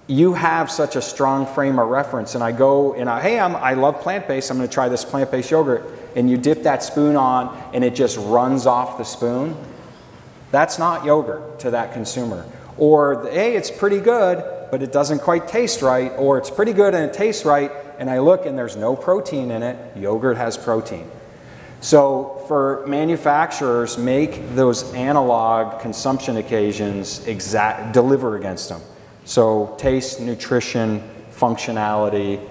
you have such a strong frame of reference. And I go and I love plant-based, I'm going to try this plant-based yogurt. And you dip that spoon on and it just runs off the spoon. That's not yogurt to that consumer. Or, hey, it's pretty good, but it doesn't quite taste right. Or it's pretty good and it tastes right, and I look and there's no protein in it. Yogurt has protein. So for manufacturers, make those analog consumption occasions deliver against them. So taste, nutrition, functionality,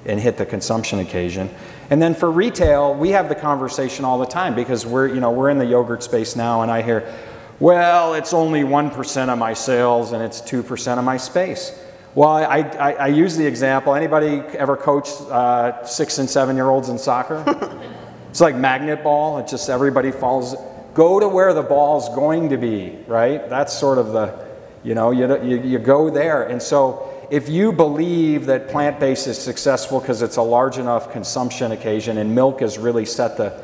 and hit the consumption occasion. And then for retail, we have the conversation all the time because we're in the yogurt space now, and I hear, well, it's only 1% of my sales and it's 2% of my space. Well, I use the example. Anybody ever coach 6 and 7-year-olds in soccer? It's like magnet ball. It just everybody falls. Go to where the ball's going to be, right? That's sort of the, you go there. And so if you believe that plant-based is successful because it's a large enough consumption occasion and milk has really set the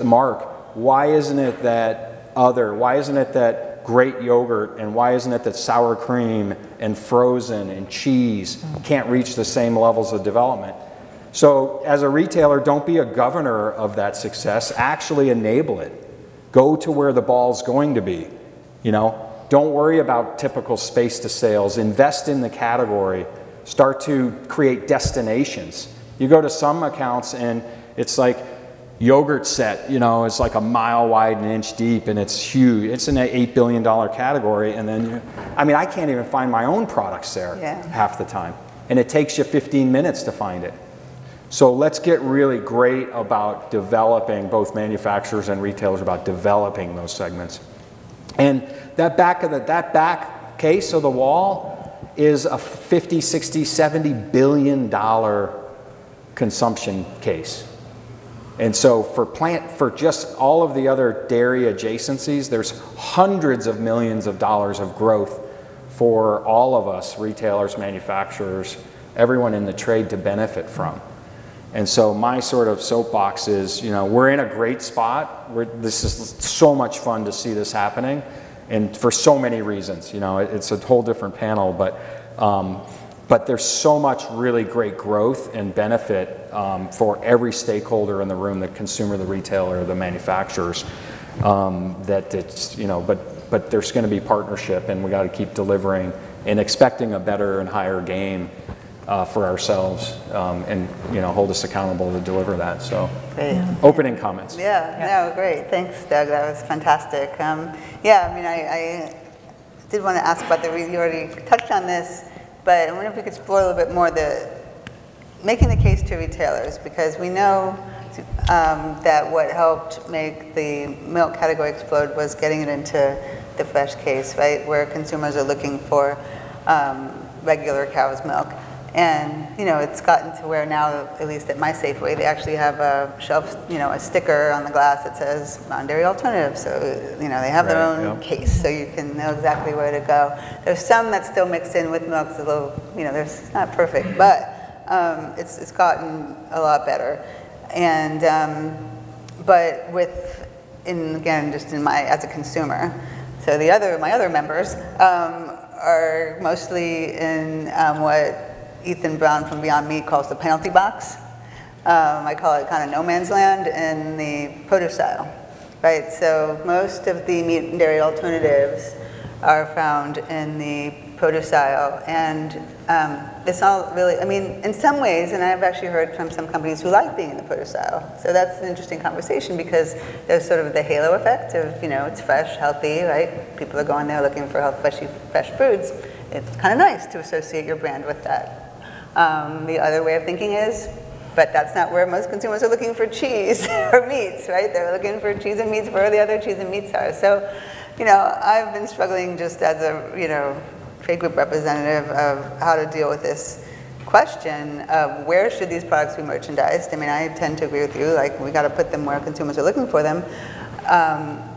mark, why isn't it that why isn't it that great yogurt, and why isn't it that sour cream and frozen and cheese can't reach the same levels of development? So as a retailer, don't be a governor of that success, actually enable it. Go to where the ball's going to be, you know? Don't worry about typical space to sales. Invest in the category. Start to create destinations. You go to some accounts and it's like yogurt set, you know, it's like a mile wide and an inch deep and it's huge. It's an $8 billion category and then, I mean, I can't even find my own products there half the time. And it takes you 15 minutes to find it. So let's get really great about developing, both manufacturers and retailers, about developing those segments. And that back case of the wall is a 50, 60, 70 billion dollar consumption case. And so for just all of the other dairy adjacencies, there's hundreds of millions of dollars of growth for all of us, retailers, manufacturers, everyone in the trade to benefit from. And so my sort of soapbox is, you know, we're in a great spot. This is so much fun to see this happening, and for so many reasons. You know, it's a whole different panel, but there's so much really great growth and benefit for every stakeholder in the room, the consumer, the retailer, the manufacturers, that it's, you know, but there's going to be partnership, and we got to keep delivering and expecting a better and higher game for ourselves, and, you know, hold us accountable to deliver that. So, great. Opening comments. No, great. Thanks, Doug. That was fantastic. Yeah, I mean, I did want to ask about you already touched on this, but I wonder if we could explore a little bit more making the case to retailers, because we know that what helped make the milk category explode was getting it into the fresh case, right, where consumers are looking for regular cow's milk. And, you know, it's gotten to where now, at least at my Safeway, they actually have a shelf, you know, a sticker on the glass that says non-dairy alternative. So, you know, they have their own case, so you can know exactly where to go. There's some that still mix in with milk. It's a little, you know, it's not perfect, but it's gotten a lot better. And, but again, just as a consumer. So my other members are mostly in what Ethan Brown from Beyond Meat calls the penalty box. I call it kind of no man's land in the produce aisle, right? So most of the meat and dairy alternatives are found in the produce aisle, and it's all really, I mean, in some ways, and I've actually heard from some companies who like being in the produce aisle. So that's an interesting conversation, because there's sort of the halo effect of, you know, it's fresh, healthy, right? People are going there looking for fresh foods. It's kind of nice to associate your brand with that. The other way of thinking is, but that's not where most consumers are looking for cheese or meats, right? They're looking for cheese and meats where the other cheese and meats are. So, you know, I've been struggling just as a, you know, trade group representative of how to deal with this question of where should these products be merchandised. I mean, I tend to agree with you, like, we got to put them where consumers are looking for them.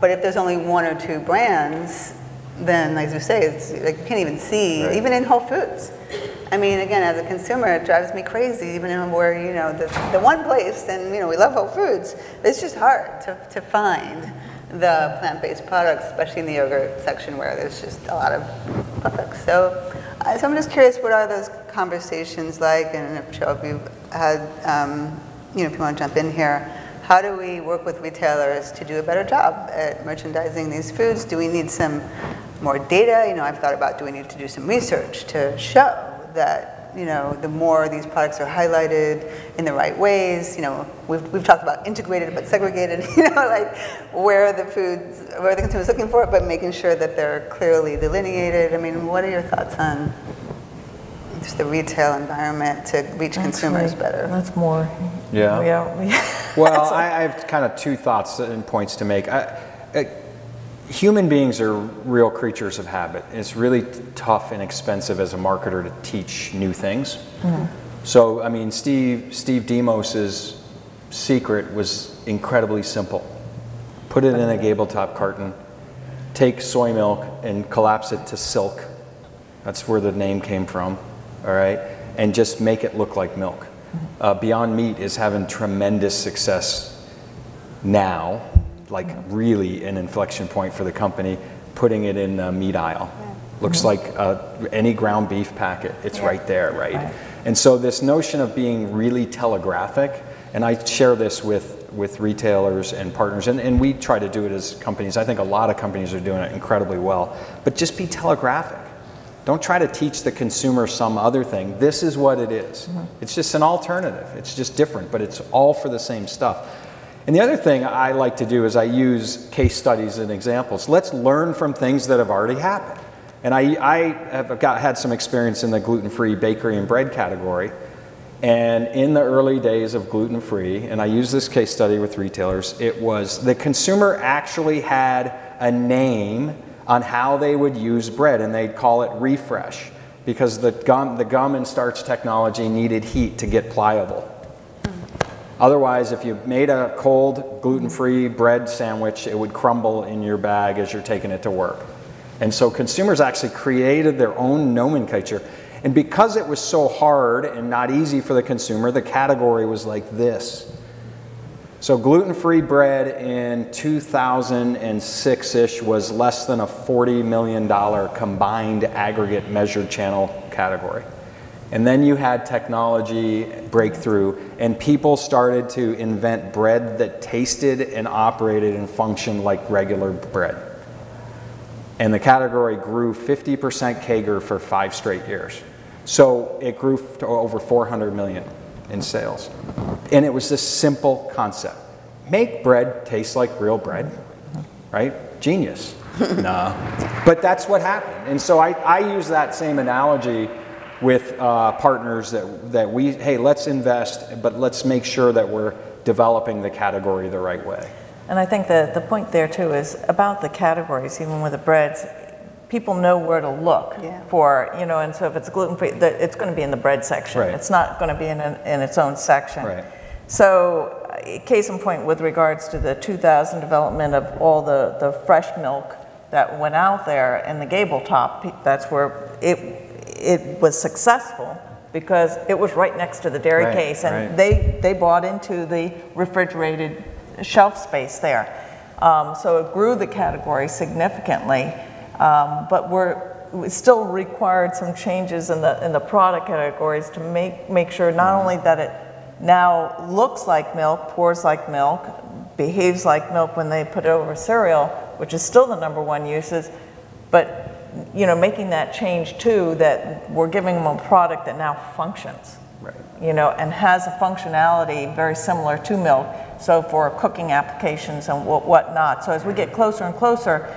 But if there's only one or two brands, then, as you say, it's like you can't even see, even in Whole Foods. I mean, again, as a consumer, it drives me crazy, even where, you know, the one place, and, you know, we love Whole Foods, it's just hard to find the plant-based products, especially in the yogurt section where there's just a lot of products. So I'm just curious, what are those conversations like? And if you've had, you know, if you want to jump in here, how do we work with retailers to do a better job at merchandising these foods? Do we need some more data? You know, I've thought about, do we need to do some research to show that, you know, the more these products are highlighted in the right ways, you know, we've talked about integrated but segregated, you know, like where the consumer's looking for it, but making sure that they're clearly delineated. I mean, what are your thoughts on just the retail environment to reach consumers better? That's more. Well, I have kind of two thoughts and points to make. Human beings are real creatures of habit. It's really tough and expensive as a marketer to teach new things. Mm-hmm. So, I mean, Steve Demos's secret was incredibly simple. Put it in a gable top carton, take soy milk and collapse it to silk. That's where the name came from, all right? And just make it look like milk. Beyond Meat is having tremendous success now, like really an inflection point for the company, putting it in the meat aisle. Looks like any ground beef packet, it's right there, right? And so this notion of being really telegraphic, and I share this with retailers and partners, and we try to do it as companies. I think a lot of companies are doing it incredibly well, but just be telegraphic. Don't try to teach the consumer some other thing. This is what it is. It's just an alternative. It's just different, but it's all for the same stuff. And the other thing I like to do is I use case studies and examples. Let's learn from things that have already happened. And I have had some experience in the gluten-free bakery and bread category. And in the early days of gluten-free, and I use this case study with retailers, it was the consumer actually had a name on how they would use bread, and they'd call it refresh, because the gum and starch technology needed heat to get pliable. Otherwise, if you made a cold gluten-free bread sandwich, it would crumble in your bag as you're taking it to work. And so consumers actually created their own nomenclature. And because it was so hard and not easy for the consumer, the category was like this. So gluten-free bread in 2006-ish was less than a $40 million combined aggregate measured channel category. And then you had technology breakthrough, and people started to invent bread that tasted and operated and functioned like regular bread. And the category grew 50% CAGR for 5 straight years. So it grew to over 400 million in sales. And it was this simple concept. Make bread taste like real bread, right? Genius. No. But that's what happened. And so I use that same analogy with partners that we, hey, let's invest, but let's make sure that we're developing the category the right way. And I think the point there too is about the categories, even with the breads, people know where to look for, you know, and so if it's gluten-free, it's going to be in the bread section. Right. It's not going to be in its own section. Right. So case in point with regards to the 2000 development of all the fresh milk that went out there in the gable top, that's where it was successful because it was right next to the dairy case, and they bought into the refrigerated shelf space there. So it grew the category significantly, but we still required some changes in the product categories to make sure not only that it now looks like milk, pours like milk, behaves like milk when they put it over cereal, which is still the #1 uses, but you know, making that change too, that we're giving them a product that now functions, you know, and has a functionality very similar to milk, so for cooking applications and whatnot. So as we get closer and closer,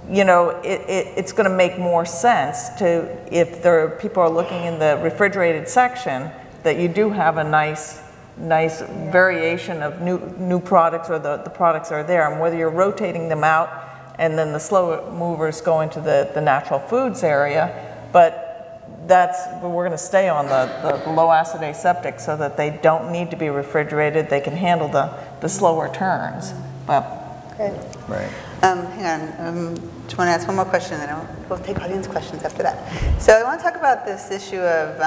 you know, it's going to make more sense to, if people are looking in the refrigerated section, that you do have a nice variation of new products, or the products are there, and whether you're rotating them out and then the slow movers go into the natural foods area, but we're going to stay on the low acid aseptic so that they don't need to be refrigerated. They can handle the slower turns. But okay. Right. Hang on. Just want to ask one more question, and then we'll take audience questions after that. So I want to talk about this issue of,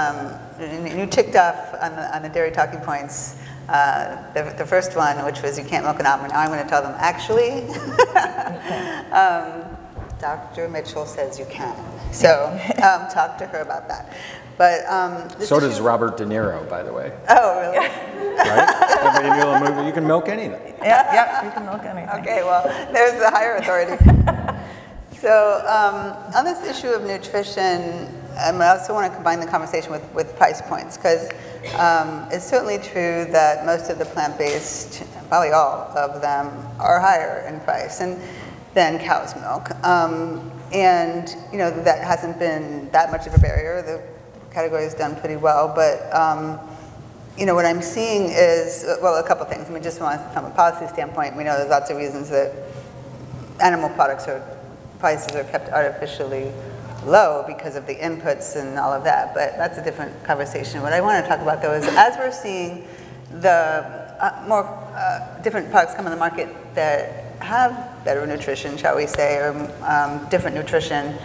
you ticked off on the dairy talking points, the first one, which was you can't milk an almond. Now I'm going to tell them, actually, Dr. Mitchell says you can. So talk to her about that. But so does Robert De Niro, by the way. Oh, really? Right? Everybody knew the movie, you can milk anything. yeah, you can milk anything. Okay, well, there's the higher authority. So on this issue of nutrition, I also want to combine the conversation with price points, because it's certainly true that most of the plant-based, probably all of them, are higher in price than cow's milk. And you know, that hasn't been that much of a barrier. The category has done pretty well, but you know, what I'm seeing is, well, a couple things. I mean, just from a policy standpoint, we know there's lots of reasons that animal products prices are kept artificially low because of the inputs and all of that, but that's a different conversation. What I want to talk about, though, is as we're seeing the more different products come on the market that have better nutrition, shall we say, or different nutrition,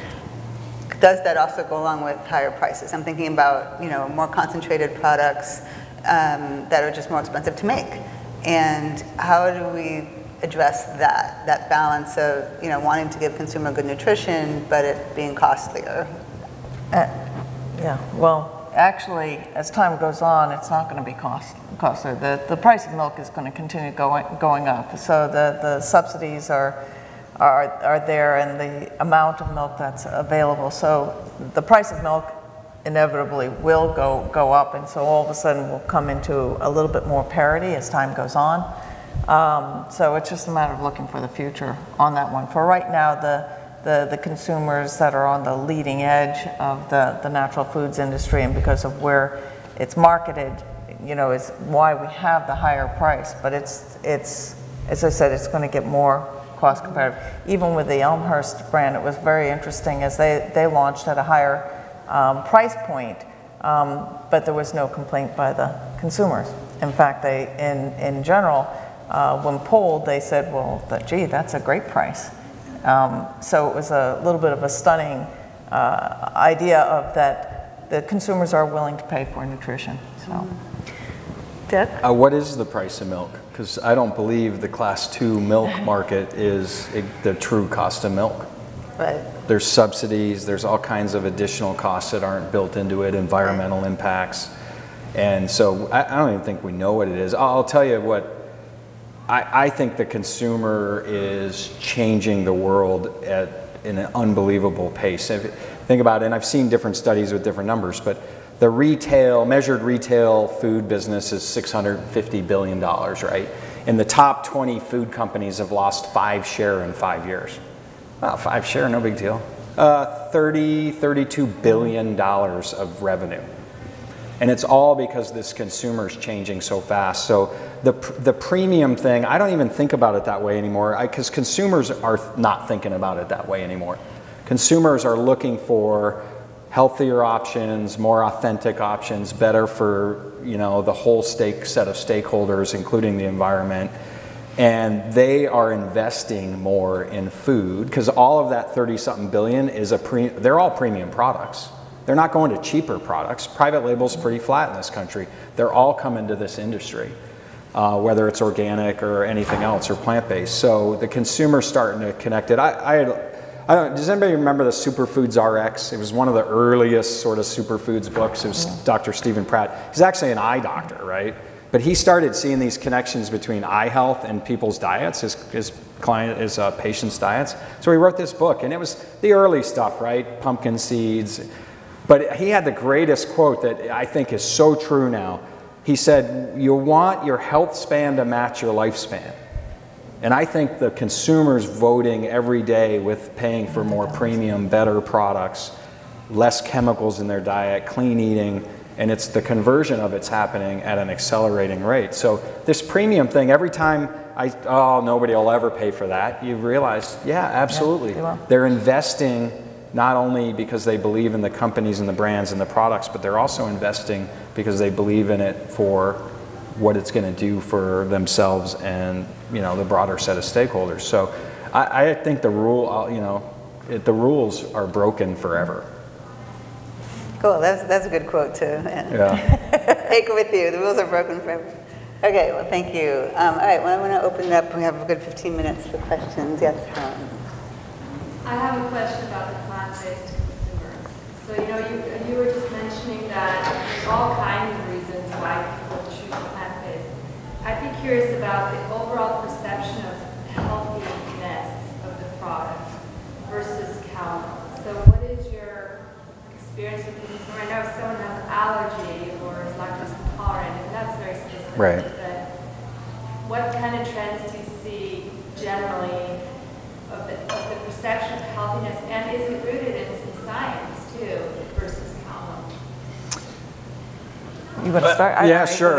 does that also go along with higher prices? I'm thinking about, you know, more concentrated products that are just more expensive to make. And how do we address that balance of, you know, wanting to give consumer good nutrition, but it being costlier? Yeah, well, actually, as time goes on, it's not going to be costly. The price of milk is going to continue going up. So the subsidies are there, and the amount of milk that's available. So the price of milk inevitably will go up, and so all of a sudden we'll come into a little bit more parity as time goes on. So it's just a matter of looking for the future on that one. For right now, the consumers that are on the leading edge of the natural foods industry, and because of where it's marketed, you know, is why we have the higher price. But it's as I said, it's going to get more cost competitive. Even with the Elmhurst brand, it was very interesting as they launched at a higher price point, but there was no complaint by the consumers. In fact, they, in general, when polled, they said, well, gee, that's a great price. So it was a little bit of a stunning idea of that the consumers are willing to pay for nutrition. So, Deb? What is the price of milk? Because I don't believe the Class 2 milk market is the true cost of milk. Right. There's subsidies, there's all kinds of additional costs that aren't built into it, environmental impacts. And so I don't even think we know what it is. I'll tell you what, I think the consumer is changing the world in an unbelievable pace. If you think about it, and I've seen different studies with different numbers, but the measured retail food business is $650 billion, right? And the top 20 food companies have lost 5 share in 5 years. Well, 5 share, no big deal. $32 billion of revenue. And it's all because this consumer's changing so fast. So the premium thing, I don't even think about it that way anymore, because consumers are not thinking about it that way anymore. Consumers are looking for healthier options, more authentic options, better for, you know, the whole set of stakeholders, including the environment. And they are investing more in food, because all of that 30-something billion is they're all premium products. They're not going to cheaper products. Private label's pretty flat in this country. They're all coming to this industry, whether it's organic or anything else or plant-based. So the consumer's starting to connect it. Does anybody remember the Superfoods RX? It was one of the earliest sort of superfoods books. It was Dr. Stephen Pratt. He's actually an eye doctor, right? But he started seeing these connections between eye health and people's diets, his patients' diets. So he wrote this book, and it was the early stuff, right? Pumpkin seeds. But he had the greatest quote that I think is so true now. He said, you want your health span to match your lifespan. And I think the consumer's voting every day with paying for more premium, better products, less chemicals in their diet, clean eating, and it's the conversion of it's happening at an accelerating rate. So this premium thing, every time nobody will ever pay for that, you realize, yeah, absolutely. Yeah, they're investing not only because they believe in the companies and the brands and the products, but they're also investing because they believe in it for what it's going to do for themselves and, you know, the broader set of stakeholders. So I think the rules are broken forever. Cool, that's a good quote too. Yeah. Take it with you, the rules are broken forever. Okay, well, thank you. All right, well, I'm going to open it up. We have a good 15 minutes for questions. Yes, Helen. I have a question about the plant-based consumers. So, you know, you were just mentioning that there's all kinds of reasons why people choose plant-based. I'd be curious about the overall perception of healthiness of the product versus cow milk. So what is your experience with the consumer? I know if someone has an allergy or is lactose intolerant, and that's very specific. Right. But what kind of trends do you see generally of the perception of healthiness, and is it rooted in some science too versus cow milk? You want to start? Yeah, sure.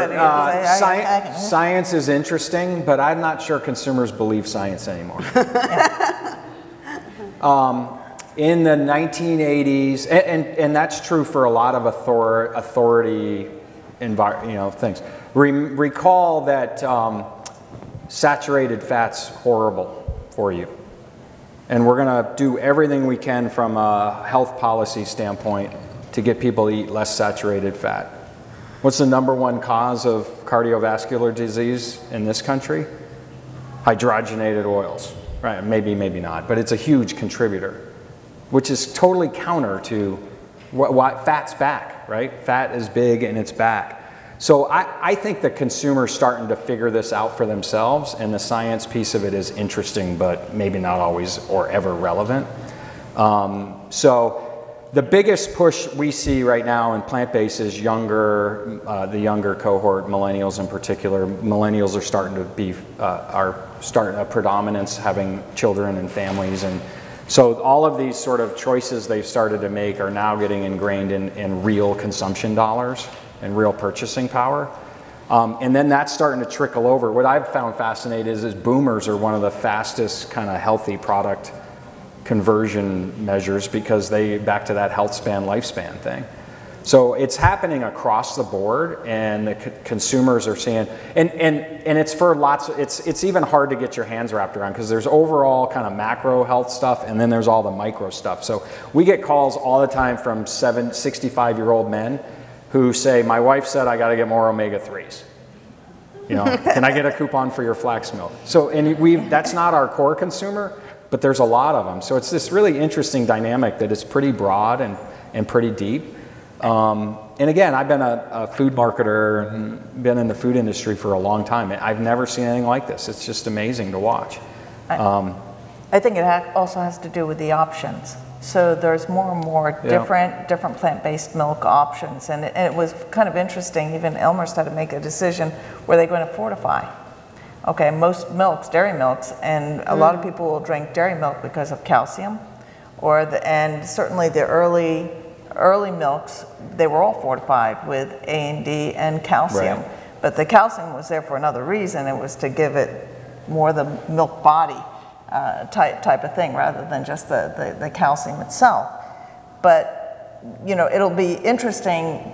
Science is interesting, but I'm not sure consumers believe science anymore. In the 1980s, and that's true for a lot of authority things. Recall that saturated fat's horrible for you. And we're going to do everything we can from a health policy standpoint to get people to eat less saturated fat. What's the #1 cause of cardiovascular disease in this country? Hydrogenated oils. Right, maybe not, but it's a huge contributor, which is totally counter to what fat's back. right? Fat is big and it's back. So I think the consumer's starting to figure this out for themselves, and the science piece of it is interesting, but maybe not always or ever relevant. So the biggest push we see right now in plant-based is younger, the younger cohort, millennials in particular. Millennials are starting to be, are starting a predominance, having children and families, and so all of these sort of choices they've started to make are now getting ingrained in real consumption dollars and real purchasing power. And then that's starting to trickle over. What I've found fascinating is boomers are one of the fastest kind of healthy product conversion measures, because they, back to that health span, lifespan thing. So it's happening across the board, and the consumers are seeing, and it's for lots of, it's even hard to get your hands wrapped around, because there's overall kind of macro health stuff, and then there's all the micro stuff. So we get calls all the time from 65-year-old men who say, my wife said I got to get more omega-3s. You know, can I get a coupon for your flax milk? So, and that's not our core consumer, but there's a lot of them. So it's this really interesting dynamic that is pretty broad and pretty deep. And again, I've been a food marketer and been in the food industry for a long time. I've never seen anything like this. It's just amazing to watch. I think it also has to do with the options. So there's more and more different plant-based milk options, and it was kind of interesting. Even Elmer's had to make a decision: were they going to fortify? Okay, most milks, dairy milks, and a lot of people will drink dairy milk because of calcium, and certainly the early milks, they were all fortified with A and D and calcium. Right. But the calcium was there for another reason. It was to give it more the milk body type of thing, rather than just the calcium itself. But you know, it'll be interesting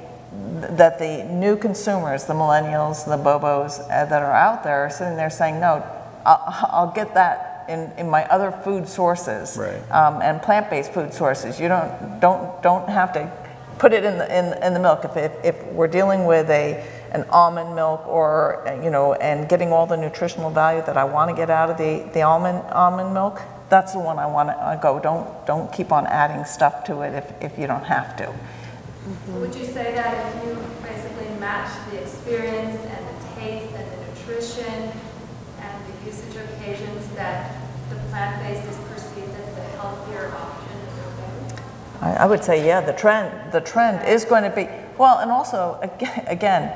that the new consumers, the millennials, the bobos that are out there, are sitting there saying, no, I'll get that in my other food sources, right. And plant-based food sources. You don't have to put it in the milk. If we're dealing with an almond milk, or you know, and getting all the nutritional value that I want to get out of the almond milk, that's the one I want to go. Don't keep on adding stuff to it if you don't have to. Would you say that if you basically match the experience and the taste and the nutrition and the usage occasions, that the plant-based is perceived as the healthier option? I would say, yeah, the trend is going to be, well, and also, again,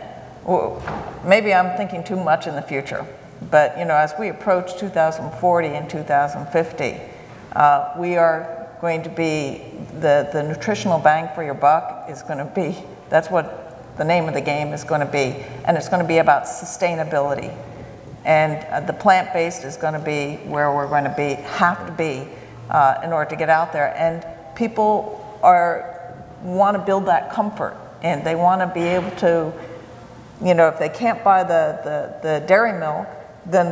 maybe I'm thinking too much in the future, but you know, as we approach 2040 and 2050, we are going to be, the nutritional bang for your buck is going to be, that's what the name of the game is going to be, and it's going to be about sustainability. And the plant-based is going to be where we're going to have to be in order to get out there. And people want to build that comfort, and they want to be able to, you know, if they can't buy the dairy milk, then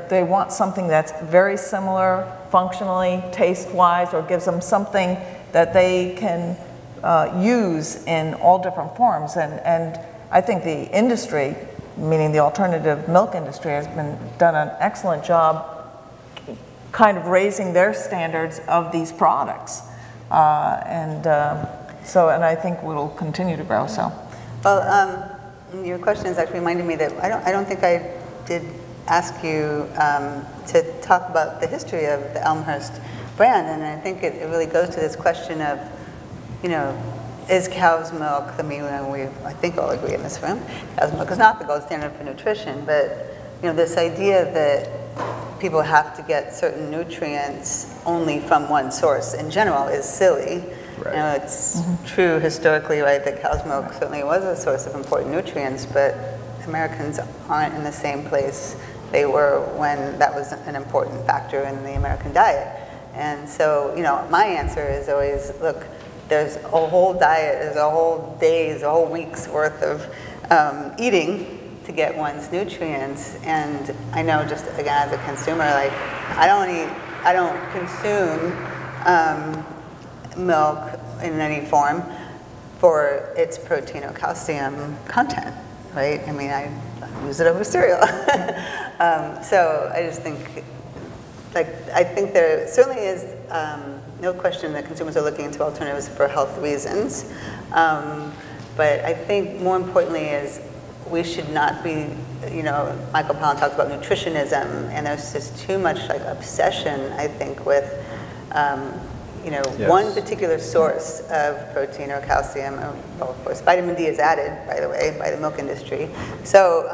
they want something that's very similar functionally, taste-wise, or gives them something that they can use in all different forms. And I think the industry, meaning the alternative milk industry, has done an excellent job kind of raising their standards of these products. And I think we'll continue to grow, so. Well, your question is actually reminding me that I don't think I did ask you to talk about the history of the Elmhurst brand, and I think it really goes to this question of, you know, is cow's milk, I mean, I think all agree in this room, cow's milk is not the gold standard for nutrition, but you know, this idea that people have to get certain nutrients only from one source in general is silly. Right. You know, it's true historically, right, that cow's milk certainly was a source of important nutrients, but Americans aren't in the same place they were when that was an important factor in the American diet. And so, you know, my answer is always, look, there's a whole diet, there's a whole day's, a whole week's worth of eating to get one's nutrients. And I know, just again as a consumer, like I don't consume milk in any form for its protein or calcium content, right? I mean, I use it over cereal. So I just think, like, I think there certainly is no question that consumers are looking into alternatives for health reasons. But I think more importantly is we should not be, Michael Pollan talks about nutritionism, and there's just too much like obsession, I think, with, Yes. one particular source of protein or calcium. Well, of course, vitamin D is added, by the way, by the milk industry. So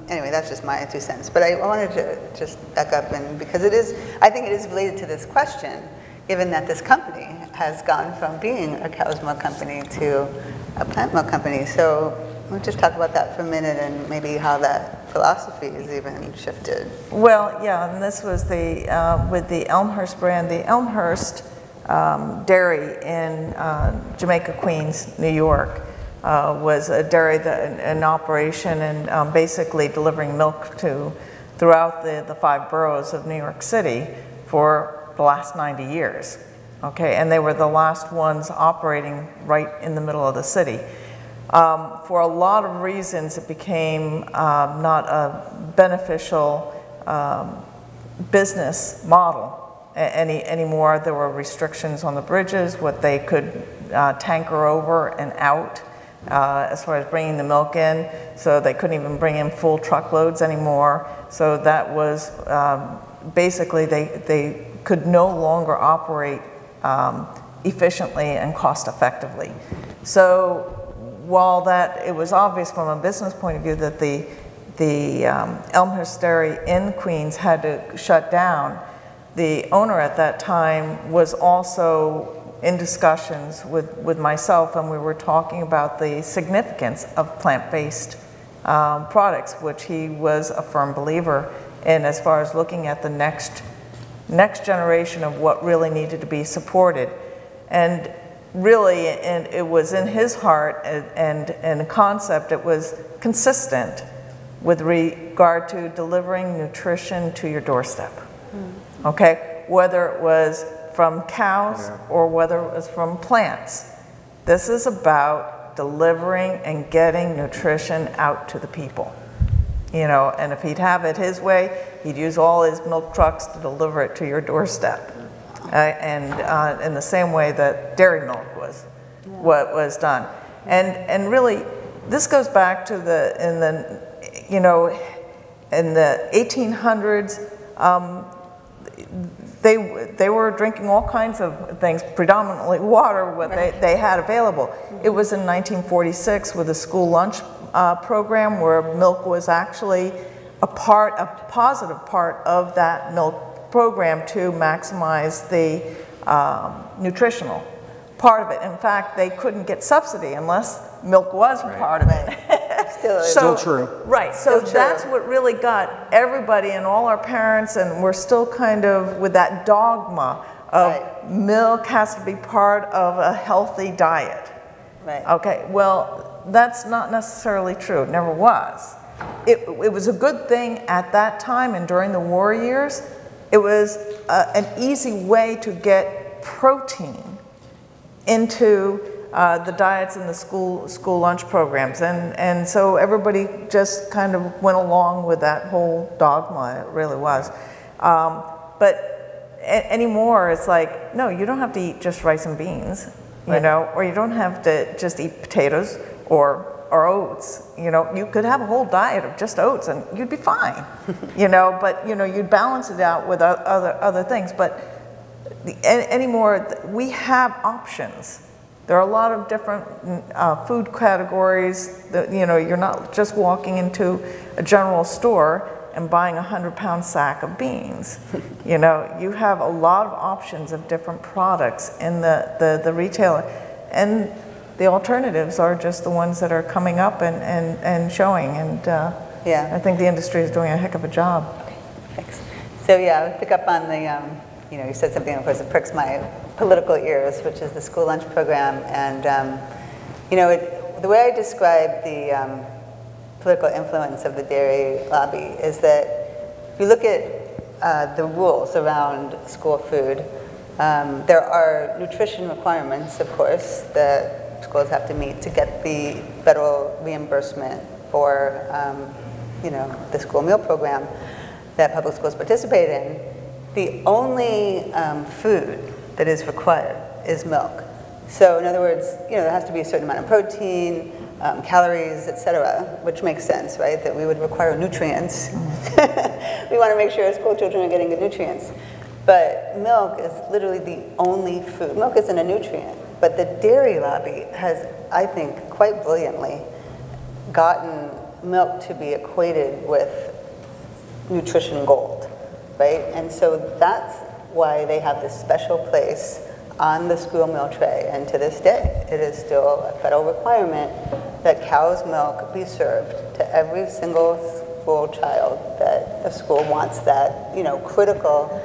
anyway, that's just my 2 cents. But I wanted to just back up, and because I think it is related to this question, given that this company has gone from being a cow's milk company to a plant milk company. So we'll just talk about that for a minute, and maybe how that philosophy has even shifted. Well, yeah, and this was with the Elmhurst brand. The Elmhurst dairy in Jamaica, Queens, New York, was a dairy in operation and basically delivering milk throughout the 5 boroughs of New York City for the last 90 years. Okay, and they were the last ones operating right in the middle of the city. For a lot of reasons, it became not a beneficial business model anymore. There were restrictions on the bridges, what they could tanker over and out as far as bringing the milk in. So they couldn't even bring in full truckloads anymore. So that was basically they could no longer operate efficiently and cost effectively. So while it was obvious from a business point of view that the Elmhurst Dairy in Queens had to shut down, the owner at that time was also in discussions with myself, and we were talking about the significance of plant-based products, which he was a firm believer in as far as looking at the next generation of what really needed to be supported. And really, and it was in his heart and concept, it was consistent with regard to delivering nutrition to your doorstep. Okay, whether it was from cows or whether it was from plants. This is about delivering and getting nutrition out to the people. And if he'd have it his way, he'd use all his milk trucks to deliver it to your doorstep. And in the same way that dairy milk was what was done. And really, this goes back to in the 1800s, they were drinking all kinds of things, predominantly water, what they had available. It was in 1946 with the school lunch program, where milk was actually a positive part of that milk program to maximize the nutritional part of it. In fact, they couldn't get subsidy unless milk was part of it. Still true. Right, so that's what really got everybody and all our parents, and we're still kind of with that dogma of milk has to be part of a healthy diet. Right. Okay, well, that's not necessarily true. It never was. It was a good thing at that time, and during the war years, it was an easy way to get protein into the diets and the school lunch programs, and so everybody just kind of went along with that whole dogma. It really was. But anymore, it's like, no, you don't have to eat just rice and beans, or you don't have to just eat potatoes or oats. You could have a whole diet of just oats and you'd be fine. But you'd balance it out with other things. But anymore, we have options. There are a lot of different food categories that, you're not just walking into a general store and buying a 100-pound sack of beans. You have a lot of options of different products in the retailer. And the alternatives are just the ones that are coming up and showing. And I think the industry is doing a heck of a job. Okay, thanks. So I would pick up on the, you said something, of course, that pricks my political ears, which is the school lunch program. And, the way I describe the political influence of the dairy lobby is that if you look at the rules around school food, there are nutrition requirements, of course, that schools have to meet to get the federal reimbursement for, the school meal program that public schools participate in. The only food that is required is milk. So in other words, there has to be a certain amount of protein, calories, et cetera, which makes sense, right? That we would require nutrients. We want to make sure our school children are getting good nutrients. But milk is literally the only food. Milk isn't a nutrient, but the dairy lobby has, I think, quite brilliantly gotten milk to be equated with nutrition gold, right? And so that's why they have this special place on the school meal tray. And to this day, it is still a federal requirement that cow's milk be served to every single school child, that a school wants that, critical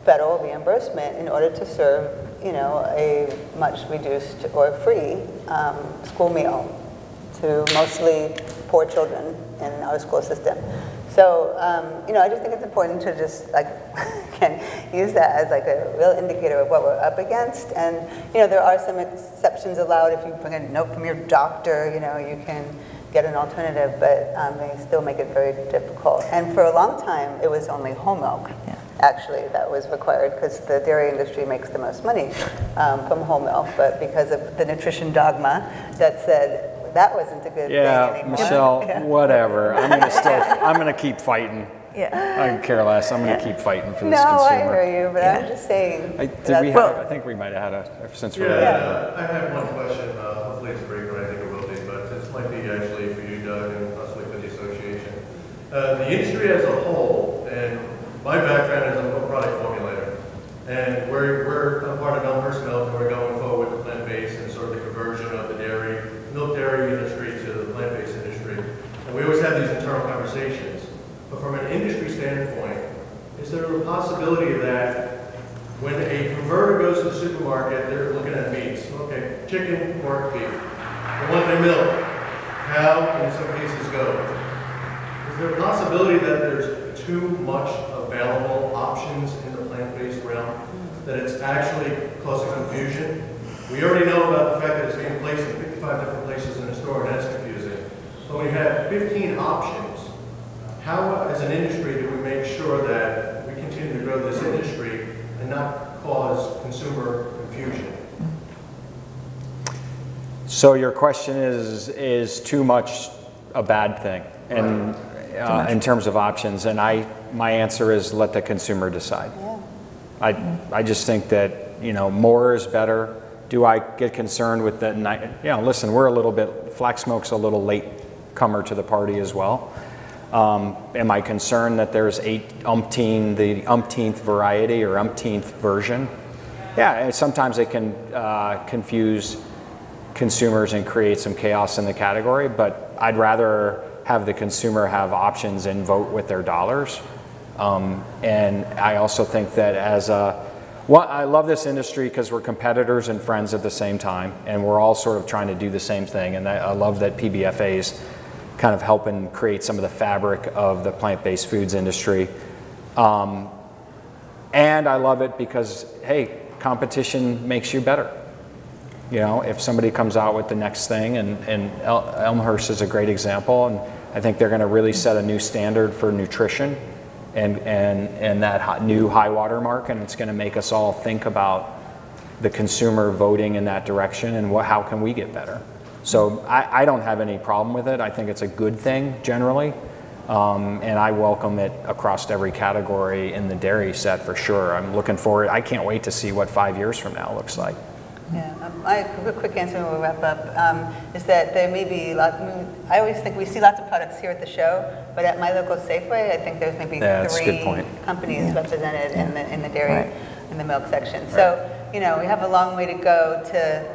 federal reimbursement in order to serve, a much reduced or free school meal to mostly poor children in our school system. So, I just think it's important to just use that as a real indicator of what we're up against. And, there are some exceptions allowed. If you bring a note from your doctor, you can get an alternative, but they still make it very difficult. And for a long time, it was only whole milk. Yeah. Actually, that was required because the dairy industry makes the most money from whole milk, but because of the nutrition dogma that said that wasn't a good thing anymore. Michelle, whatever. I'm gonna keep fighting. Yeah. I can care less. I'm gonna keep fighting for this No, consumer. I hear you, but I'm just saying. I think we might have had since we're I have one question. Hopefully it's a brief, but I think it will be. But this might be actually for you, Doug, and possibly for the association. The industry as a whole, and my background is I'm a product formulator, and I'm part of Elmhurst Milk, and we're going forward with the plant-based and sort of the conversion of the milk dairy industry to the plant-based industry. And we always have these internal conversations. But from an industry standpoint, is there a possibility that when a converter goes to the supermarket, they're looking at meats, okay, chicken, pork, beef. They want their milk, cow, and in some cases goat. Is there a possibility that there's too much available options in the plant-based realm, that it's actually causing confusion? We already know about the fact that it's being placed in 55 different places in the store, and that's confusing. But when you have 15 options, how, as an industry, do we make sure that we continue to grow this industry and not cause consumer confusion? So your question is too much a bad thing, and in terms of options, and my answer is let the consumer decide. Yeah. I just think that more is better. Do I get concerned with the listen, we're a little bit, flax milk's a little late comer to the party as well. Am I concerned that there's the umpteenth variety or umpteenth version? Yeah, sometimes it can confuse consumers and create some chaos in the category, but I'd rather have the consumer have options and vote with their dollars. And I also think that I love this industry because we're competitors and friends at the same time, and we're all sort of trying to do the same thing. And I love that PBFA's kind of helping create some of the fabric of the plant-based foods industry. And I love it because, hey, competition makes you better. If somebody comes out with the next thing, and Elmhurst is a great example, and I think they're going to really set a new standard for nutrition and that new high water mark, and it's going to make us all think about the consumer voting in that direction and how can we get better. So I don't have any problem with it. I think it's a good thing generally, and I welcome it across every category in the dairy set for sure. I'm looking forward. I can't wait to see what 5 years from now looks like. Yeah, my quick answer when we wrap up is that there may be I always think we see lots of products here at the show, but at my local Safeway, I think there's maybe 3 companies represented in the dairy, in the milk section. Right. So, we have a long way to go to,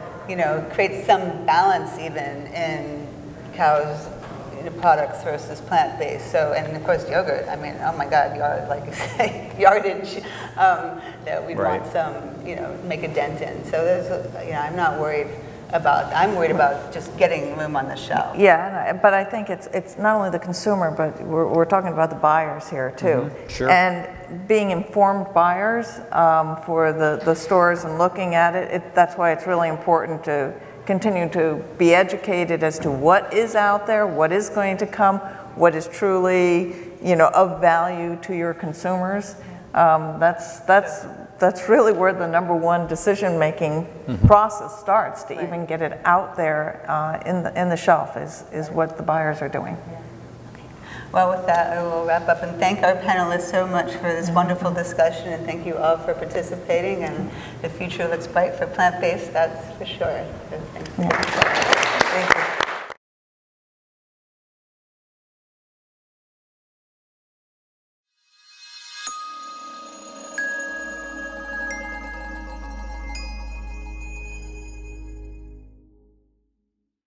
create some balance even in cows' products versus plant-based. So, and of course yogurt, I mean, oh my God, like you say, yardage that we want some, make a dent in. So there's, I'm not worried about, I'm worried about just getting room on the shelf. Yeah, but I think it's not only the consumer, but we're talking about the buyers here too. Mm-hmm. Sure. And being informed buyers for the stores and looking at it, that's why it's really important to continue to be educated as to what is out there, what is going to come, what is truly, of value to your consumers. That's that's really where the #1 decision-making process starts, to even get it out there in the shelf is what the buyers are doing. Well, with that, I will wrap up and thank our panelists so much for this wonderful discussion, and thank you all for participating, and the future looks bright for plant-based, that's for sure. So thanks. Thank you.